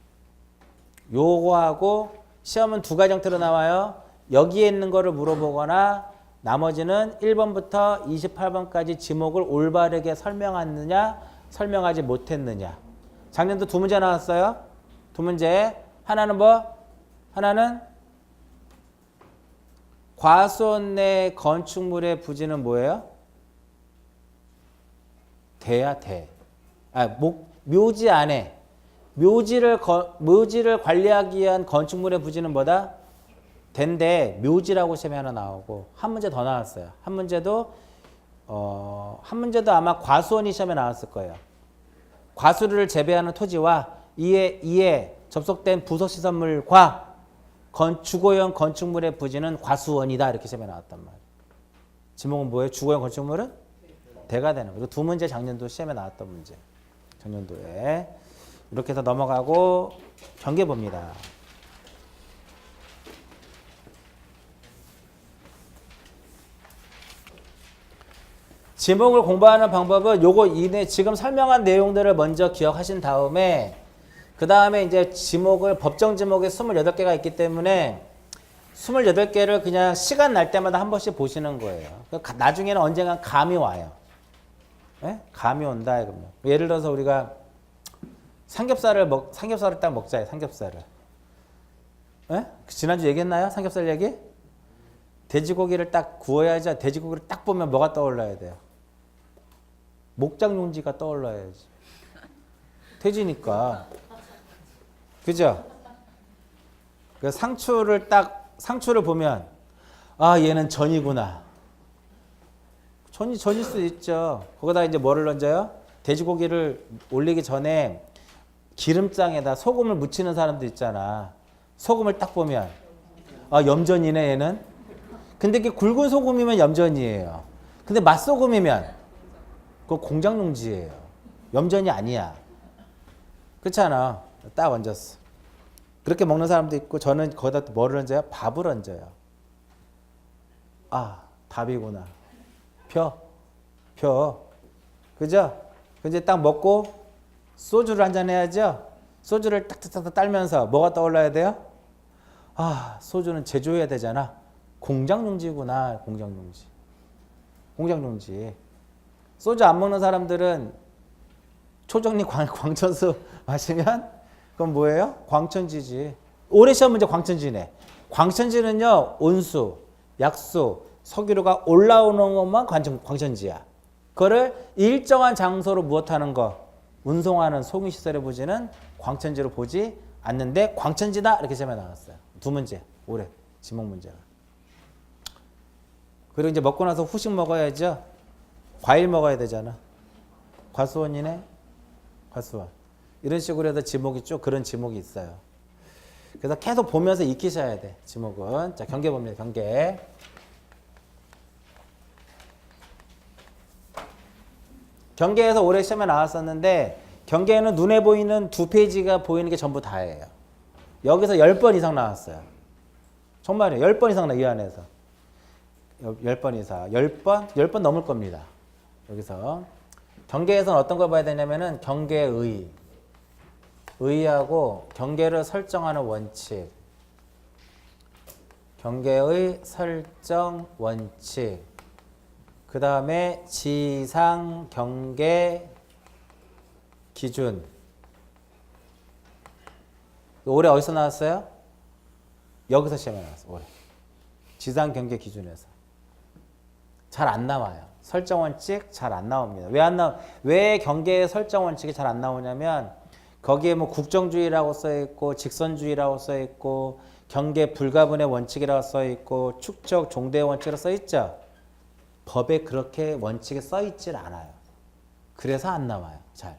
Speaker 1: 요거하고 시험은 두 가지 형태로 나와요. 여기에 있는 거를 물어보거나 나머지는 1번부터 28번까지 지목을 올바르게 설명했느냐, 설명하지 못했느냐. 작년도 두 문제 나왔어요. 두 문제. 하나는 뭐? 하나는 과수원 내 건축물의 부지는 뭐예요? 대야 대. 묘지 안에. 묘지를 관리하기 위한 건축물의 부지는 뭐다? 대인데 묘지라고 시험에 하나 나오고 한 문제 더 나왔어요. 한 문제도 아마 과수원이 시험에 나왔을 거예요. 과수를 재배하는 토지와 이에 접속된 부속시설물과 주거용 건축물의 부지는 과수원이다. 이렇게 시험에 나왔단 말이에요. 지목은 뭐예요? 주거용 건축물은 대가 되는 거예요. 두 문제 작년도 시험에 나왔던 문제. 작년도에. 이렇게 해서 넘어가고 경계 봅니다. 지목을 공부하는 방법은 요거 지금 설명한 내용들을 먼저 기억하신 다음에 그 다음에 이제 지목을 법정 지목에 28개가 있기 때문에 28개를 그냥 시간 날 때마다 한 번씩 보시는 거예요. 나중에는 언젠간 감이 와요. 네? 감이 온다 이거 뭐. 예를 들어서 우리가 삼겹살을 딱 먹자요. 삼겹살을. 네? 지난주 얘기했나요? 삼겹살 얘기? 돼지고기를 딱 구워야지. 돼지고기를 딱 보면 뭐가 떠올라야 돼요? 목장용지가 떠올라야지. 돼지니까. 그죠? 그 상추를 보면 아 얘는 전이구나. 전일 수도 있죠. 거기다 이제 뭐를 얹어요? 돼지고기를 올리기 전에 기름장에다 소금을 묻히는 사람도 있잖아. 소금을 딱 보면 아 염전이네 얘는. 근데 이게 굵은 소금이면 염전이에요. 근데 맛소금이면 그거 공장용지예요. 염전이 아니야. 그렇잖아. 딱 얹었어. 그렇게 먹는 사람도 있고 저는 거기다 또 뭐를 얹어요? 밥을 얹어요. 아 밥이구나. 펴. 그죠? 이제 딱 먹고 소주를 한잔 해야죠. 소주를 딱딱딱 딸면서 뭐가 떠올라야 돼요? 아 소주는 제조해야 되잖아. 공장용지구나. 공장용지. 소주 안 먹는 사람들은 초정리 광천수 마시면 그건 뭐예요? 광천지지. 올해 시험 문제 광천지네. 광천지는요. 온수, 약수, 석유류가 올라오는 것만 광천지야. 그거를 일정한 장소로 무엇하는 거? 운송하는 송유시설의 부지는 광천지로 보지 않는데 광천지다. 이렇게 시험에 나왔어요. 두 문제. 올해 지목 문제가. 그리고 이제 먹고 나서 후식 먹어야죠. 과일 먹어야 되잖아. 과수원이네. 과수원. 이런 식으로 해서 지목이 쭉 그런 지목이 있어요. 그래서 계속 보면서 익히셔야 돼. 지목은. 자, 경계 봅니다. 경계. 경계에서 올해 시험에 나왔었는데 경계에는 눈에 보이는 2페이지가 보이는 게 전부 다예요. 여기서 10번 이상 나왔어요. 정말이에요. 10번 이상 이 안에서. 10번 이상. 10번 넘을 겁니다. 여기서. 경계에서는 어떤 걸 봐야 되냐면은 경계의. 의하고 경계를 설정하는 원칙. 경계의 설정 원칙. 그 다음에 지상 경계 기준. 올해 어디서 나왔어요? 여기서 시험에 나왔어요. 올해. 지상 경계 기준에서. 잘 안 나와요. 설정 원칙 잘 안 나옵니다. 왜 경계의 설정 원칙이 잘 안 나오냐면 거기에 뭐 국정주의라고 써 있고 직선주의라고 써 있고 경계 불가분의 원칙이라고 써 있고 축적 종대 원칙이라고 써 있죠. 법에 그렇게 원칙이 써 있질 않아요. 그래서 안 나와요. 잘.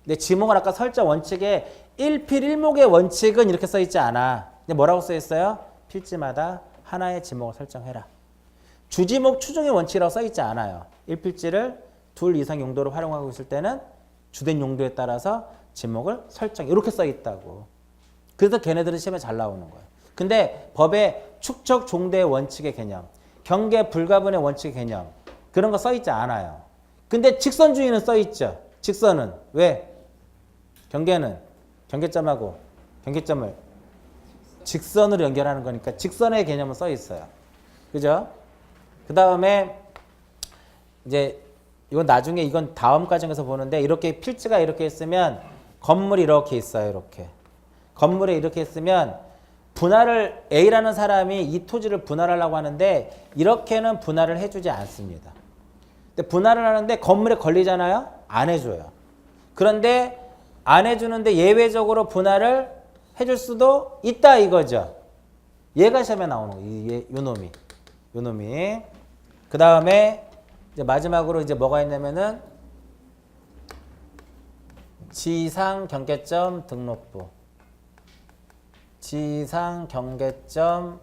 Speaker 1: 근데 지목은 아까 설정 원칙에 1필 1목의 원칙은 이렇게 써 있지 않아. 근데 뭐라고 써 있어요? 필지마다 하나의 지목을 설정해라. 주지목 추종의 원칙이라고 써 있지 않아요. 1필지를 2 이상 용도로 활용하고 있을 때는 주된 용도에 따라서 지목을 설정. 이렇게 써 있다고. 그래서 걔네들은 시험에 잘 나오는 거예요. 근데 법의 축적 종대 원칙의 개념. 경계 불가분의 원칙 개념 그런 거 써 있지 않아요. 근데 직선주의는 써 있죠. 직선은 왜? 경계는 경계점하고 경계점을 직선으로 연결하는 거니까 직선의 개념은 써 있어요. 그죠? 그 다음에 이제 이건 나중에 이건 다음 과정에서 보는데 이렇게 필지가 이렇게 있으면 건물이 이렇게 있어요. 이렇게 건물에 이렇게 있으면 분할을 A라는 사람이 이 토지를 분할하려고 하는데 이렇게는 분할을 해주지 않습니다. 근데 분할을 하는데 건물에 걸리잖아요. 안 해줘요. 그런데 안 해주는데 예외적으로 분할을 해줄 수도 있다 이거죠. 얘가 시험에 나오는 거예요. 요 놈이. 그 다음에 이제 마지막으로 이제 뭐가 있냐면은 지상 경계점 등록부. 지상 경계점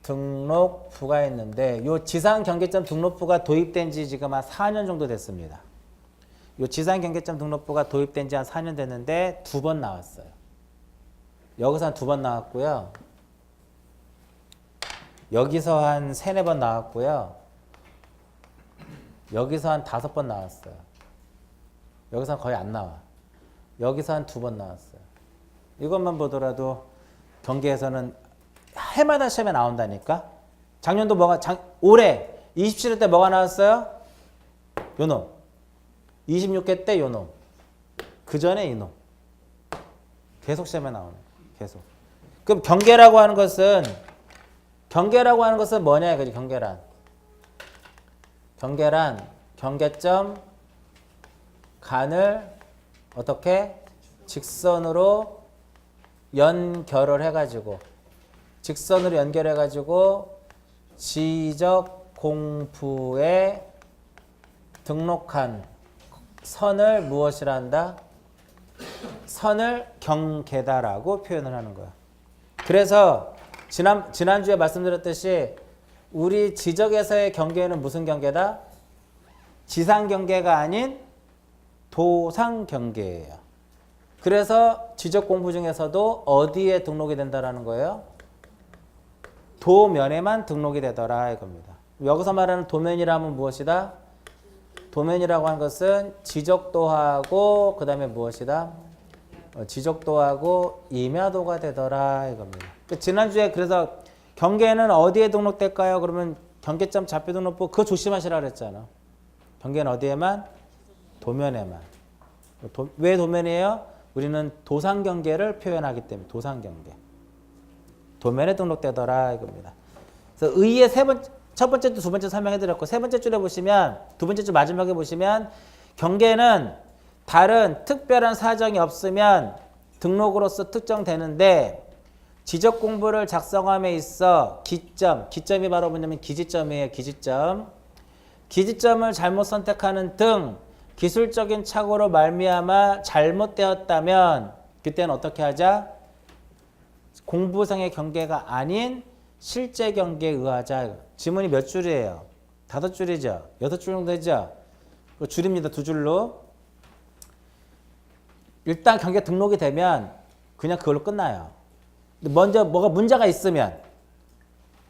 Speaker 1: 등록부가 있는데 요 지상 경계점 등록부가 도입된 지 지금 한 4년 정도 됐습니다. 요 지상 경계점 등록부가 도입된 지 한 4년 됐는데 2번 나왔어요. 여기서 한 2번 나왔고요. 여기서 한 3, 4번 나왔고요. 여기서 한 5번 나왔어요. 여기서 거의 안 나와. 여기서 한 2번 나왔어요. 이것만 보더라도 경계에서는 해마다 시험에 나온다니까. 작년도 올해 27회 때 뭐가 나왔어요? 요놈. 26회 때 요놈. 그 전에 이놈. 계속 시험에 나오는 거예요. 계속. 그럼 경계라고 하는 것은 뭐냐 이거지. 경계란 경계점 간을 어떻게 직선으로 연결을 해가지고 지적 공부에 등록한 선을 무엇이라 한다? 선을 경계다라고 표현을 하는 거야. 그래서 지난주에 말씀드렸듯이 우리 지적에서의 경계는 무슨 경계다? 지상 경계가 아닌 도상 경계예요. 그래서 지적 공부 중에서도 어디에 등록이 된다라는 거예요? 도면에만 등록이 되더라 이겁니다. 여기서 말하는 도면이라면 무엇이다? 도면이라고 하는 것은 지적도하고 그 다음에 무엇이다? 지적도하고 임야도가 되더라 이겁니다. 지난주에 그래서 경계는 어디에 등록될까요? 그러면 경계점 좌표 등록부 그거 조심하시라 그랬잖아. 경계는 어디에만? 도면에만. 왜 도면이에요? 우리는 도상 경계를 표현하기 때문에 도상 경계. 도면에 등록되더라 이겁니다. 그래서 의의 첫 번째 주, 두 번째 설명해 드렸고 세 번째 줄에 보시면 두 번째 줄 마지막에 보시면 경계는 다른 특별한 사정이 없으면 등록으로서 특정되는데 지적 공부를 작성함에 있어 기점이 바로 뭐냐면 기지점이에요. 기지점을 잘못 선택하는 등 기술적인 착오로 말미암아 잘못되었다면 그때는 어떻게 하자? 공부상의 경계가 아닌 실제 경계에 의하자. 지문이 몇 줄이에요? 5줄이죠? 6줄 정도 되죠? 줄입니다. 2줄로. 일단 경계 등록이 되면 그냥 그걸로 끝나요. 먼저 뭐가 문제가 있으면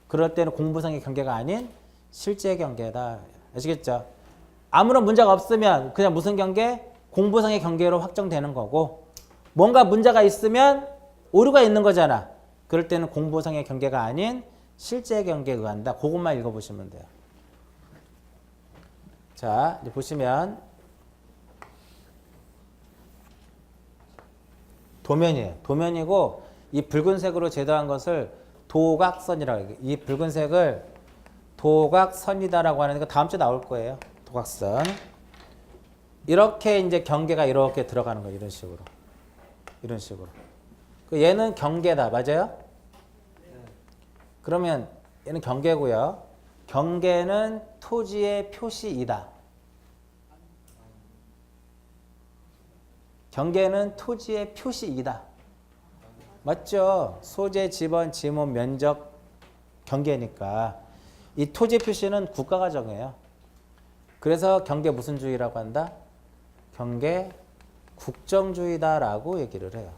Speaker 1: 그럴 때는 공부상의 경계가 아닌 실제 경계다. 아시겠죠? 아무런 문제가 없으면 그냥 무슨 경계? 공부상의 경계로 확정되는 거고 뭔가 문제가 있으면 오류가 있는 거잖아. 그럴 때는 공부상의 경계가 아닌 실제 경계에 의한다. 그것만 읽어보시면 돼요. 자, 이제 보시면 도면이에요. 도면이고 이 붉은색으로 제도한 것을 도각선이라고 해요. 이 붉은색을 도각선이다라고 하는 거 다음 주에 나올 거예요. 도각선. 이렇게 이제 경계가 이렇게 들어가는 거예요. 이런 식으로. 이런 식으로. 얘는 경계다. 맞아요? 그러면 얘는 경계고요. 경계는 토지의 표시이다. 경계는 토지의 표시이다. 맞죠? 소재, 지번, 지문, 면적, 경계니까. 이 토지 표시는 국가가 정해요. 그래서 경계 무슨 주의라고 한다? 경계 국정주의다라고 얘기를 해요.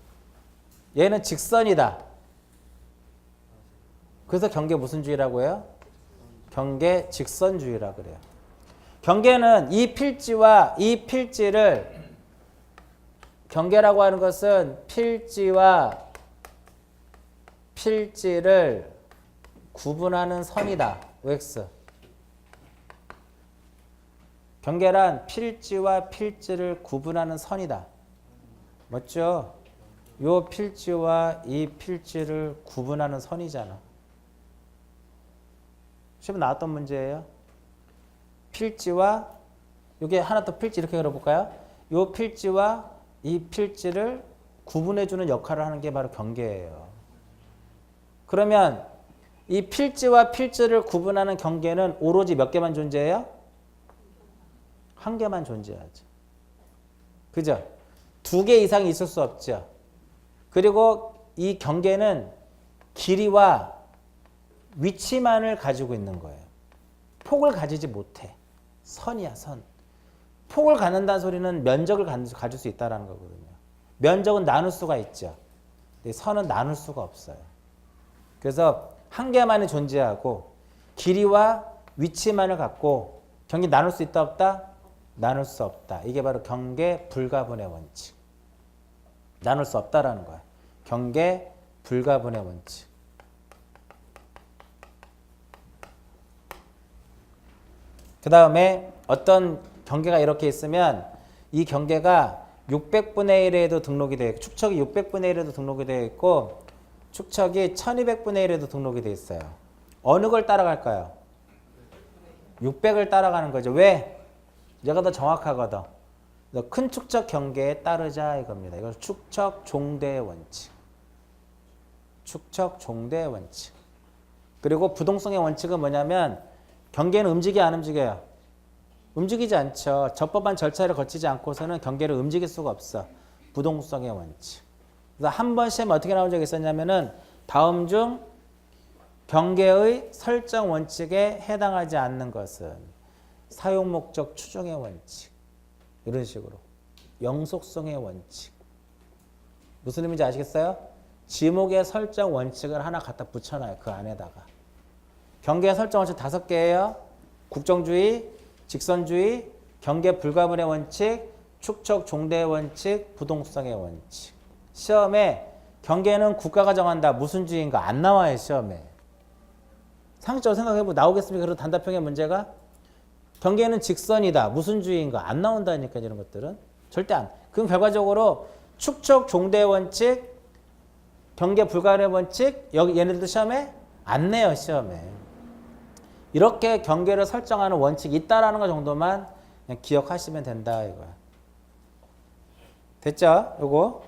Speaker 1: 얘는 직선이다. 그래서 경계 무슨 주의라고 해요? 경계 직선주의라 그래요. 경계는 이 필지와 이 필지를 경계라고 하는 것은 필지와 필지를 구분하는 선이다. OX. 경계란 필지와 필지를 구분하는 선이다. 맞죠? 요 필지와 이 필지를 구분하는 선이잖아. 시험에 나왔던 문제예요. 필지와 요게 하나 더 필지 이렇게 그려볼까요? 요 필지와 이 필지를 구분해주는 역할을 하는 게 바로 경계예요. 그러면 이 필지와 필지를 구분하는 경계는 오로지 몇 개만 존재해요? 한 개만 존재하죠. 그죠? 두 개 이상이 있을 수 없죠. 그리고 이 경계는 길이와 위치만을 가지고 있는 거예요. 폭을 가지지 못해. 선이야, 선. 폭을 갖는다는 소리는 면적을 가질 수 있다는 거거든요. 면적은 나눌 수가 있죠. 근데 선은 나눌 수가 없어요. 그래서 한 개만이 존재하고 길이와 위치만을 갖고 경계 나눌 수 있다 없다? 나눌 수 없다. 이게 바로 경계 불가분의 원칙. 나눌 수 없다라는 거야. 경계 불가분의 원칙. 그 다음에 어떤 경계가 이렇게 있으면 이 경계가 600분의 1에도 등록이 되어 있고 축척이 600분의 1에도 등록이 되어 있고 축척이 1200분의 1에도 등록이 되어 있어요. 어느 걸 따라갈까요? 600을 따라가는 거죠. 왜? 얘가 더 정확하거든. 큰 축척 경계에 따르자 이겁니다. 이걸 축척 종대 원칙. 축척 종대 원칙. 그리고 부동성의 원칙은 뭐냐면 경계는 움직여 안 움직여요? 움직이지 않죠. 적법한 절차를 거치지 않고서는 경계를 움직일 수가 없어. 부동성의 원칙. 그래서 한 번 시험에 어떻게 나온 적이 있었냐면은 다음 중 경계의 설정 원칙에 해당하지 않는 것은 사용 목적 추정의 원칙. 이런 식으로. 영속성의 원칙. 무슨 의미인지 아시겠어요? 지목의 설정 원칙을 하나 갖다 붙여놔요. 그 안에다가. 경계 설정 원칙 5개예요. 국정주의, 직선주의, 경계 불가분의 원칙, 축척 종대의 원칙, 부동성의 원칙. 시험에 경계는 국가가 정한다. 무슨 주의인가? 안 나와요. 시험에. 상식적으로 생각해보면 나오겠습니까? 그런 단답형의 문제가? 경계는 직선이다. 무슨 주의인가? 안 나온다니까 이런 것들은. 절대 안. 그럼 결과적으로 축척 종대의 원칙, 경계 불가분의 원칙 여기 얘네들도 시험에 안 내요. 시험에. 이렇게 경계를 설정하는 원칙이 있다라는 것 정도만 그냥 기억하시면 된다 이거야. 됐죠? 요거.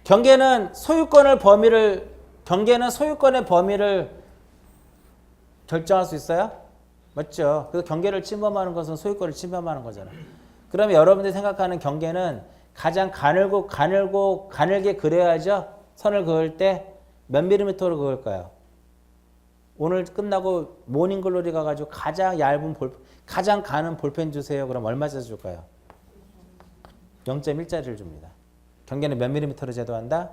Speaker 1: 경계는 소유권의 범위를 결정할 수 있어요? 맞죠? 그래서 경계를 침범하는 것은 소유권을 침범하는 거잖아. 그러면 여러분들이 생각하는 경계는 가장 가늘게 그려야죠? 선을 그을 때 몇 밀리미터로 그을까요? 오늘 끝나고 모닝글로리 가가지고 가장 얇은 가장 가는 볼펜 주세요. 그럼 얼마 줄까요? 0.1짜리를 줍니다. 경계는 몇 밀리미터로 제도한다?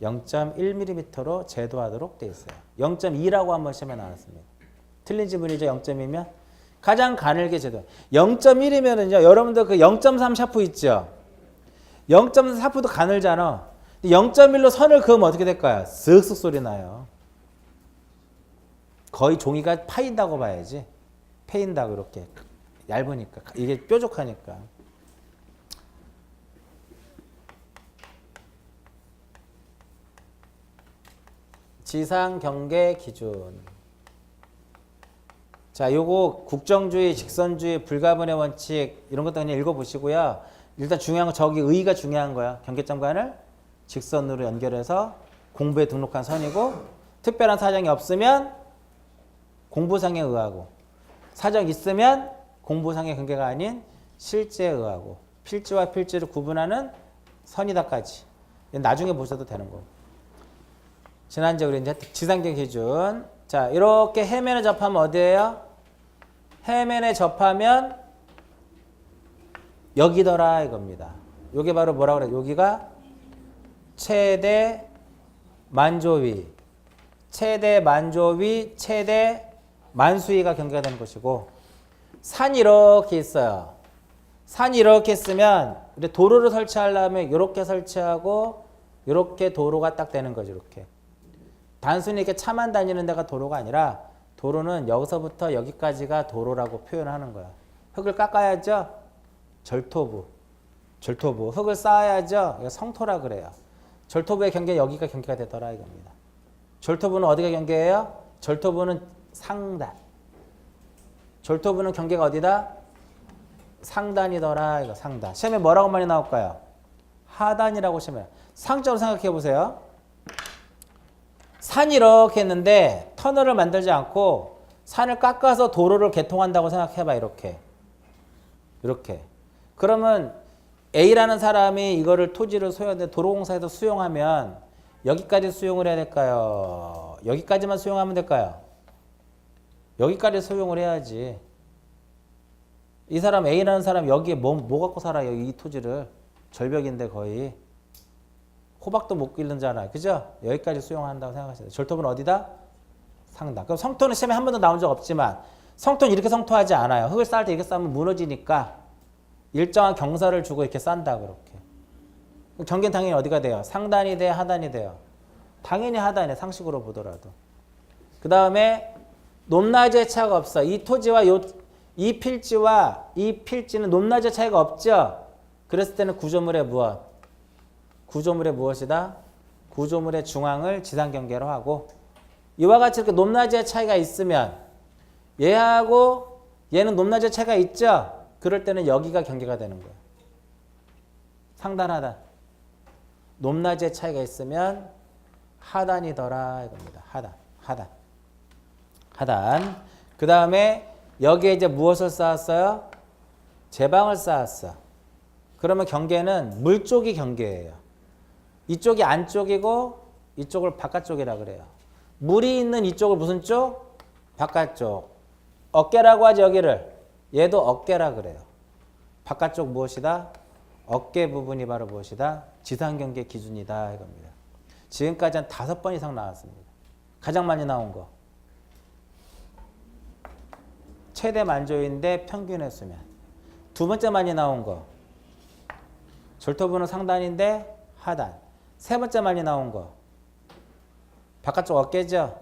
Speaker 1: 0.1mm로 제도하도록 돼 있어요. 0.2라고 한번 시험에 나왔습니다. 틀린 지문이죠. 0.2면 가장 가늘게 제도. 0.1이면은요. 여러분들 그 0.3 샤프 있죠. 0.3 샤프도 가늘잖아. 0.1로 선을 그으면 어떻게 될까요? 쓱쓱 소리 나요. 거의 종이가 파인다고 봐야지. 패인다고 이렇게 얇으니까 이게 뾰족하니까. 지상 경계 기준. 자, 요거 국정주의, 직선주의, 불가분의 원칙 이런 것도 그냥 읽어보시고요. 일단 중요한 건 저기 의의가 중요한 거야. 경계점관을 직선으로 연결해서 공부에 등록한 선이고 특별한 사정이 없으면 공부상에 의하고 사정 있으면 공부상의 경계가 아닌 실제에 의하고 필지와 필지를 구분하는 선이다까지. 나중에 보셔도 되는 거고. 지난주에 이제 지상경 기준. 자, 이렇게 해면에 접하면 어디예요? 해면에 접하면 여기더라 이겁니다. 여기 바로 뭐라고 그래요? 여기가 최대 만조위. 최대 만조위, 최대 만수위가 경계가 되는 것이고 산이 이렇게 있어요. 산이 이렇게 있으면 도로를 설치하려면 이렇게 설치하고 이렇게 도로가 딱 되는 거죠. 이렇게. 단순히 이렇게 차만 다니는 데가 도로가 아니라 도로는 여기서부터 여기까지가 도로라고 표현하는 거야. 흙을 깎아야죠. 절토부. 흙을 쌓아야죠. 이거 성토라 그래요. 절토부의 경계 여기가 경계가 되더라 이겁니다. 절토부는 어디가 경계예요? 절토부는 상단. 절토부는 경계가 어디다? 상단이더라 이거 상단. 시험에 뭐라고 많이 나올까요? 하단이라고 시험에. 상적으로 생각해 보세요. 산이 이렇게 했는데 터널을 만들지 않고 산을 깎아서 도로를 개통한다고 생각해봐. 이렇게. 그러면 A라는 사람이 이거를 토지를 소유하는데 도로공사에서 수용하면 여기까지 수용을 해야 될까요? 여기까지만 수용하면 될까요? 여기까지 수용을 해야지. 이 사람 A라는 사람 여기에 뭐 갖고 살아요? 이 토지를. 절벽인데 거의. 호박도 못 기르잖아요. 그죠? 여기까지 수용한다고 생각하셔야 돼요. 절토부는 어디다? 상단. 그럼 성토는 시험에 한 번도 나온 적 없지만 성토는 이렇게 성토하지 않아요. 흙을 쌓을 때 이렇게 쌓으면 무너지니까 일정한 경사를 주고 이렇게 싼다 그렇게. 경계는 당연히 어디가 돼요? 상단이 돼? 하단이 돼요? 당연히 하단에 상식으로 보더라도. 그 다음에 높낮이의 차이가 없어. 이 토지와 이 필지와 이 필지는 높낮이의 차이가 없죠? 그랬을 때는 구조물의 무엇? 구조물의 무엇이다? 구조물의 중앙을 지상경계로 하고 이와 같이 이렇게 높낮이의 차이가 있으면 얘하고 얘는 높낮이의 차이가 있죠? 그럴 때는 여기가 경계가 되는 거예요. 상단, 하단. 높낮이의 차이가 있으면 하단이더라 이겁니다. 하단. 그 다음에 여기에 이제 무엇을 쌓았어요? 제방을 쌓았어. 그러면 경계는 물 쪽이 경계예요. 이쪽이 안쪽이고 이쪽을 바깥쪽이라 그래요. 물이 있는 이쪽을 무슨 쪽? 바깥쪽. 어깨라고 하지 여기를. 얘도 어깨라 그래요. 바깥쪽 무엇이다? 어깨 부분이 바로 무엇이다? 지상경계 기준이다 이겁니다. 지금까지 한 5번 이상 나왔습니다. 가장 많이 나온 거. 최대 만조인데 평균의 수면. 두 번째 많이 나온 거. 절토부는 상단인데 하단. 세 번째 많이 나온 거. 바깥쪽 어깨죠?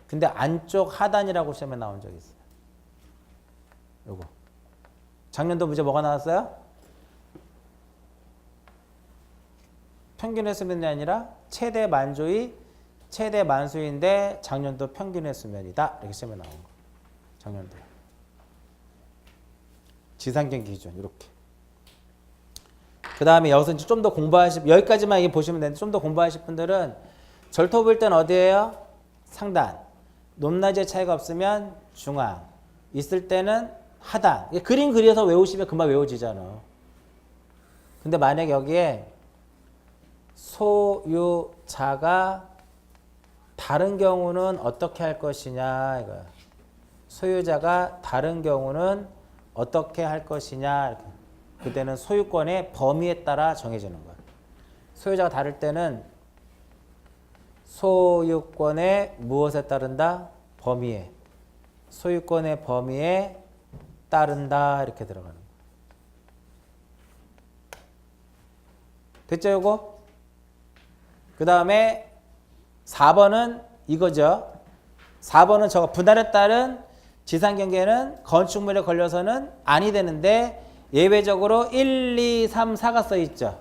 Speaker 1: 근데 안쪽 하단이라고 시험에 나온 적이 있어요. 요거. 작년도 문제 뭐가 나왔어요? 평균의 수면이 아니라 최대 만조의 최대 만수인데 작년도 평균의 수면이다. 이렇게 시험에 나온 거. 작년도. 지상경계 기준 이렇게. 그 다음에 여기서 좀 더 여기까지만 이게 보시면 되는데 좀 더 공부하실 분들은 절토부일 때는 어디예요? 상단. 높낮이의 차이가 없으면 중앙. 있을 때는 하단. 그림 그려서 외우시면 금방 외워지잖아. 근데 만약 여기에 소유자가 다른 경우는 어떻게 할 것이냐 이거야. 소유자가 다른 경우는 어떻게 할 것이냐 이렇게. 그때는 소유권의 범위에 따라 정해지는 거야. 소유자가 다를 때는 소유권의 무엇에 따른다? 범위에. 소유권의 범위에 따른다 이렇게 들어가는 거야. 됐죠 요거? 그 다음에 4번은 이거죠. 4번은 저거 분할에 따른 지상경계는 건축물에 걸려서는 아니 되는데 예외적으로 1, 2, 3, 4가 써있죠.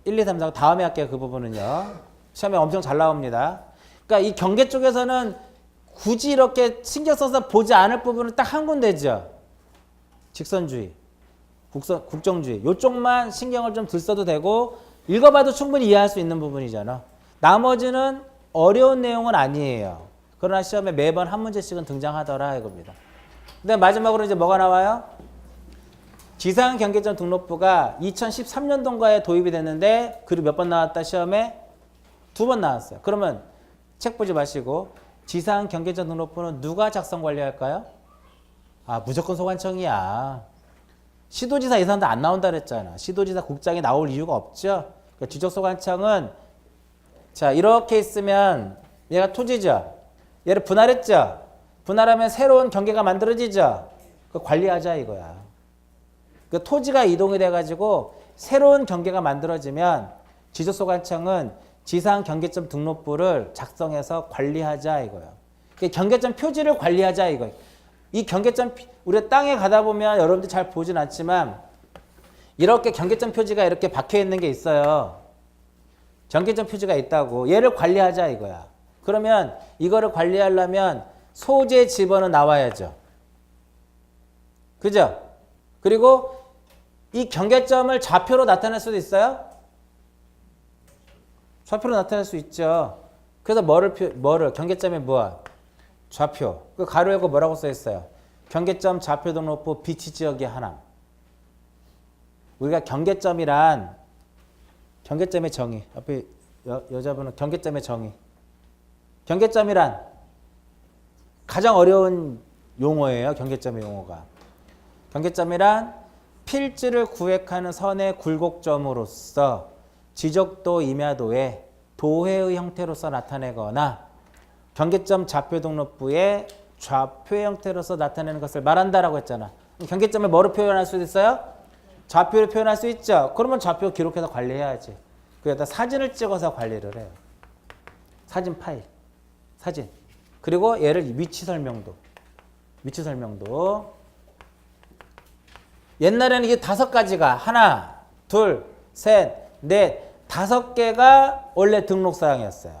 Speaker 1: 1, 2, 3, 4 다음에 할게요. 그 부분은요. 시험에 엄청 잘 나옵니다. 그러니까 이 경계 쪽에서는 굳이 이렇게 신경 써서 보지 않을 부분은 딱 한 군데죠. 직선주의, 국정주의. 이쪽만 신경을 좀 들 써도 되고 읽어봐도 충분히 이해할 수 있는 부분이잖아. 나머지는 어려운 내용은 아니에요. 그러나 시험에 매번 한 문제씩은 등장하더라 이겁니다. 근데 마지막으로 이제 뭐가 나와요? 지상경계점 등록부가 2013년도인가에 도입이 됐는데 글이 몇 번 나왔다 시험에? 2번 나왔어요. 그러면 책 보지 마시고 지상경계점 등록부는 누가 작성 관리할까요? 아 무조건 소관청이야. 시도지사 이 사람도 안 나온다 그랬잖아. 시도지사 국장이 나올 이유가 없죠. 그러니까 지적소관청은 자, 이렇게 있으면 얘가 토지죠. 얘를 분할했죠. 분할하면 새로운 경계가 만들어지죠. 그 관리하자 이거야. 그 토지가 이동이 돼가지고 새로운 경계가 만들어지면 지적소관청은 지상 경계점 등록부를 작성해서 관리하자 이거야. 경계점 표지를 관리하자 이거야. 이 경계점 우리가 땅에 가다 보면 여러분들 잘 보진 않지만 이렇게 경계점 표지가 이렇게 박혀 있는 게 있어요. 경계점 표지가 있다고. 얘를 관리하자 이거야. 그러면 이거를 관리하려면 소재 지번은 나와야죠. 그죠? 그리고 이 경계점을 좌표로 나타낼 수도 있어요? 좌표로 나타낼 수 있죠. 그래서 뭐를 경계점에 뭐야? 좌표. 그 가로 열고 뭐라고 써 있어요? 경계점 좌표 등록부 비치 지역의 하남. 우리가 경계점이란 경계점의 정의. 앞에 여자분은 경계점의 정의. 경계점이란 가장 어려운 용어예요. 경계점의 용어가. 경계점이란 필지를 구획하는 선의 굴곡점으로서 지적도 임야도에 도해의 형태로서 나타내거나 경계점 좌표 등록부에 좌표의 형태로서 나타내는 것을 말한다라고 했잖아. 경계점을 뭐로 표현할 수 있어요? 좌표로 표현할 수 있죠. 그러면 좌표 기록해서 관리해야지. 그래서 사진을 찍어서 관리를 해요. 사진 파일. 사진. 그리고 얘를 위치 설명도. 위치 설명도. 옛날에는 이게 5가지가 하나, 둘, 셋, 넷, 5개가 원래 등록 사항이었어요.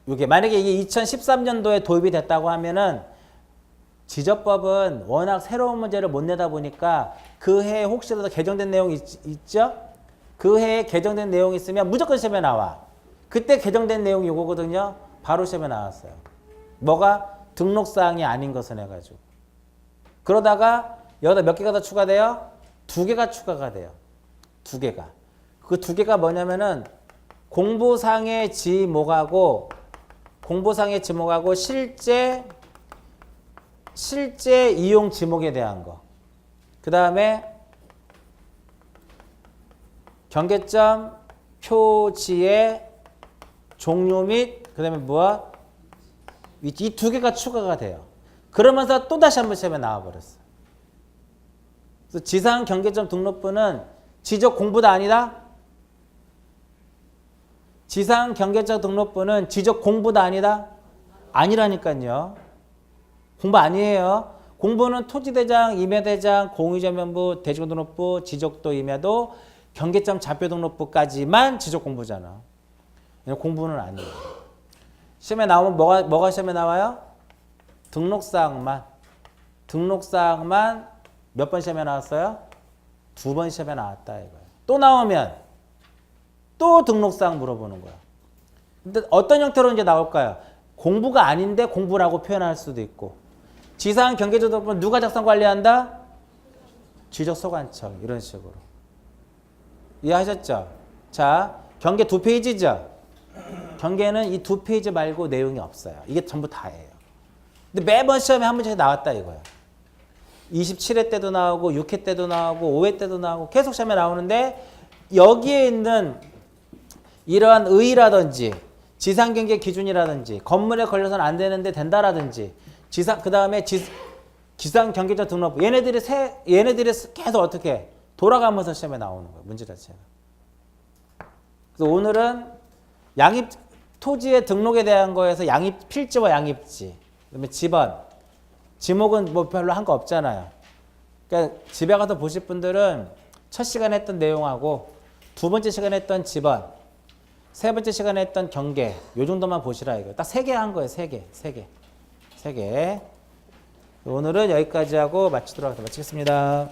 Speaker 1: 이게 만약에 이게 2013년도에 도입이 됐다고 하면은 지적법은 워낙 새로운 문제를 못 내다 보니까 그 해에 혹시라도 개정된 내용이 있죠? 그 해에 개정된 내용이 있으면 무조건 시험에 나와. 그때 개정된 내용이 이거거든요. 바로 시험에 나왔어요. 뭐가? 등록사항이 아닌 것을 해가지고. 그러다가 여기다 몇 개가 더 추가돼요? 2개가 추가가 돼요. 2개가. 그 2개가 뭐냐면은 공부상의 지목하고 실제 이용 지목에 대한 거. 그 다음에 경계점 표지의 종류 및 그 다음에 뭐야? 이 2개가 추가가 돼요. 그러면서 또 다시 한번 시험에 나와버렸어. 그래서 지상 경계점 등록부는 지적 공부도 아니다? 지상 경계점 등록부는 지적 공부도 아니다? 아니라니까요. 공부 아니에요. 공부는 토지대장, 임야대장, 공유전면부, 대지권등록부, 지적도, 임야도, 경계점 좌표 등록부까지만 지적 공부잖아. 공부는 아니에요. 시험에 나오면 뭐가 시험에 나와요? 등록사항만 몇 번 시험에 나왔어요? 2번 시험에 나왔다 이거예요. 또 나오면 또 등록사항 물어보는 거야. 근데 어떤 형태로 이제 나올까요? 공부가 아닌데 공부라고 표현할 수도 있고. 지상 경계점 등록부는 누가 작성 관리한다? 지적소관청 이런 식으로. 이해하셨죠? 자, 경계 2페이지죠? 경계는 이 2페이지 말고 내용이 없어요. 이게 전부 다예요. 근데 매번 시험에 한 문제씩 나왔다 이거야. 27회 때도 나오고 6회 때도 나오고 5회 때도 나오고 계속 시험에 나오는데 여기에 있는 이러한 의의라든지 지상경계 기준이라든지 건물에 걸려서는 안 되는데 된다라든지 그 다음에 지상경계점 등록부 얘네들이 계속 어떻게 돌아가면서 시험에 나오는 거예요. 문제 자체가. 그래서 오늘은 양입 토지의 등록에 대한 거에서 양입 필지와 양입지 그다음에 지번 지목은 뭐 별로 한 거 없잖아요. 그러니까 집에 가서 보실 분들은 첫 시간에 했던 내용하고 2번째 시간에 했던 지번 3번째 시간에 했던 경계 요 정도만 보시라 이거. 딱 3개 한 거예요. 3개. 오늘은 여기까지 하고 마치겠습니다.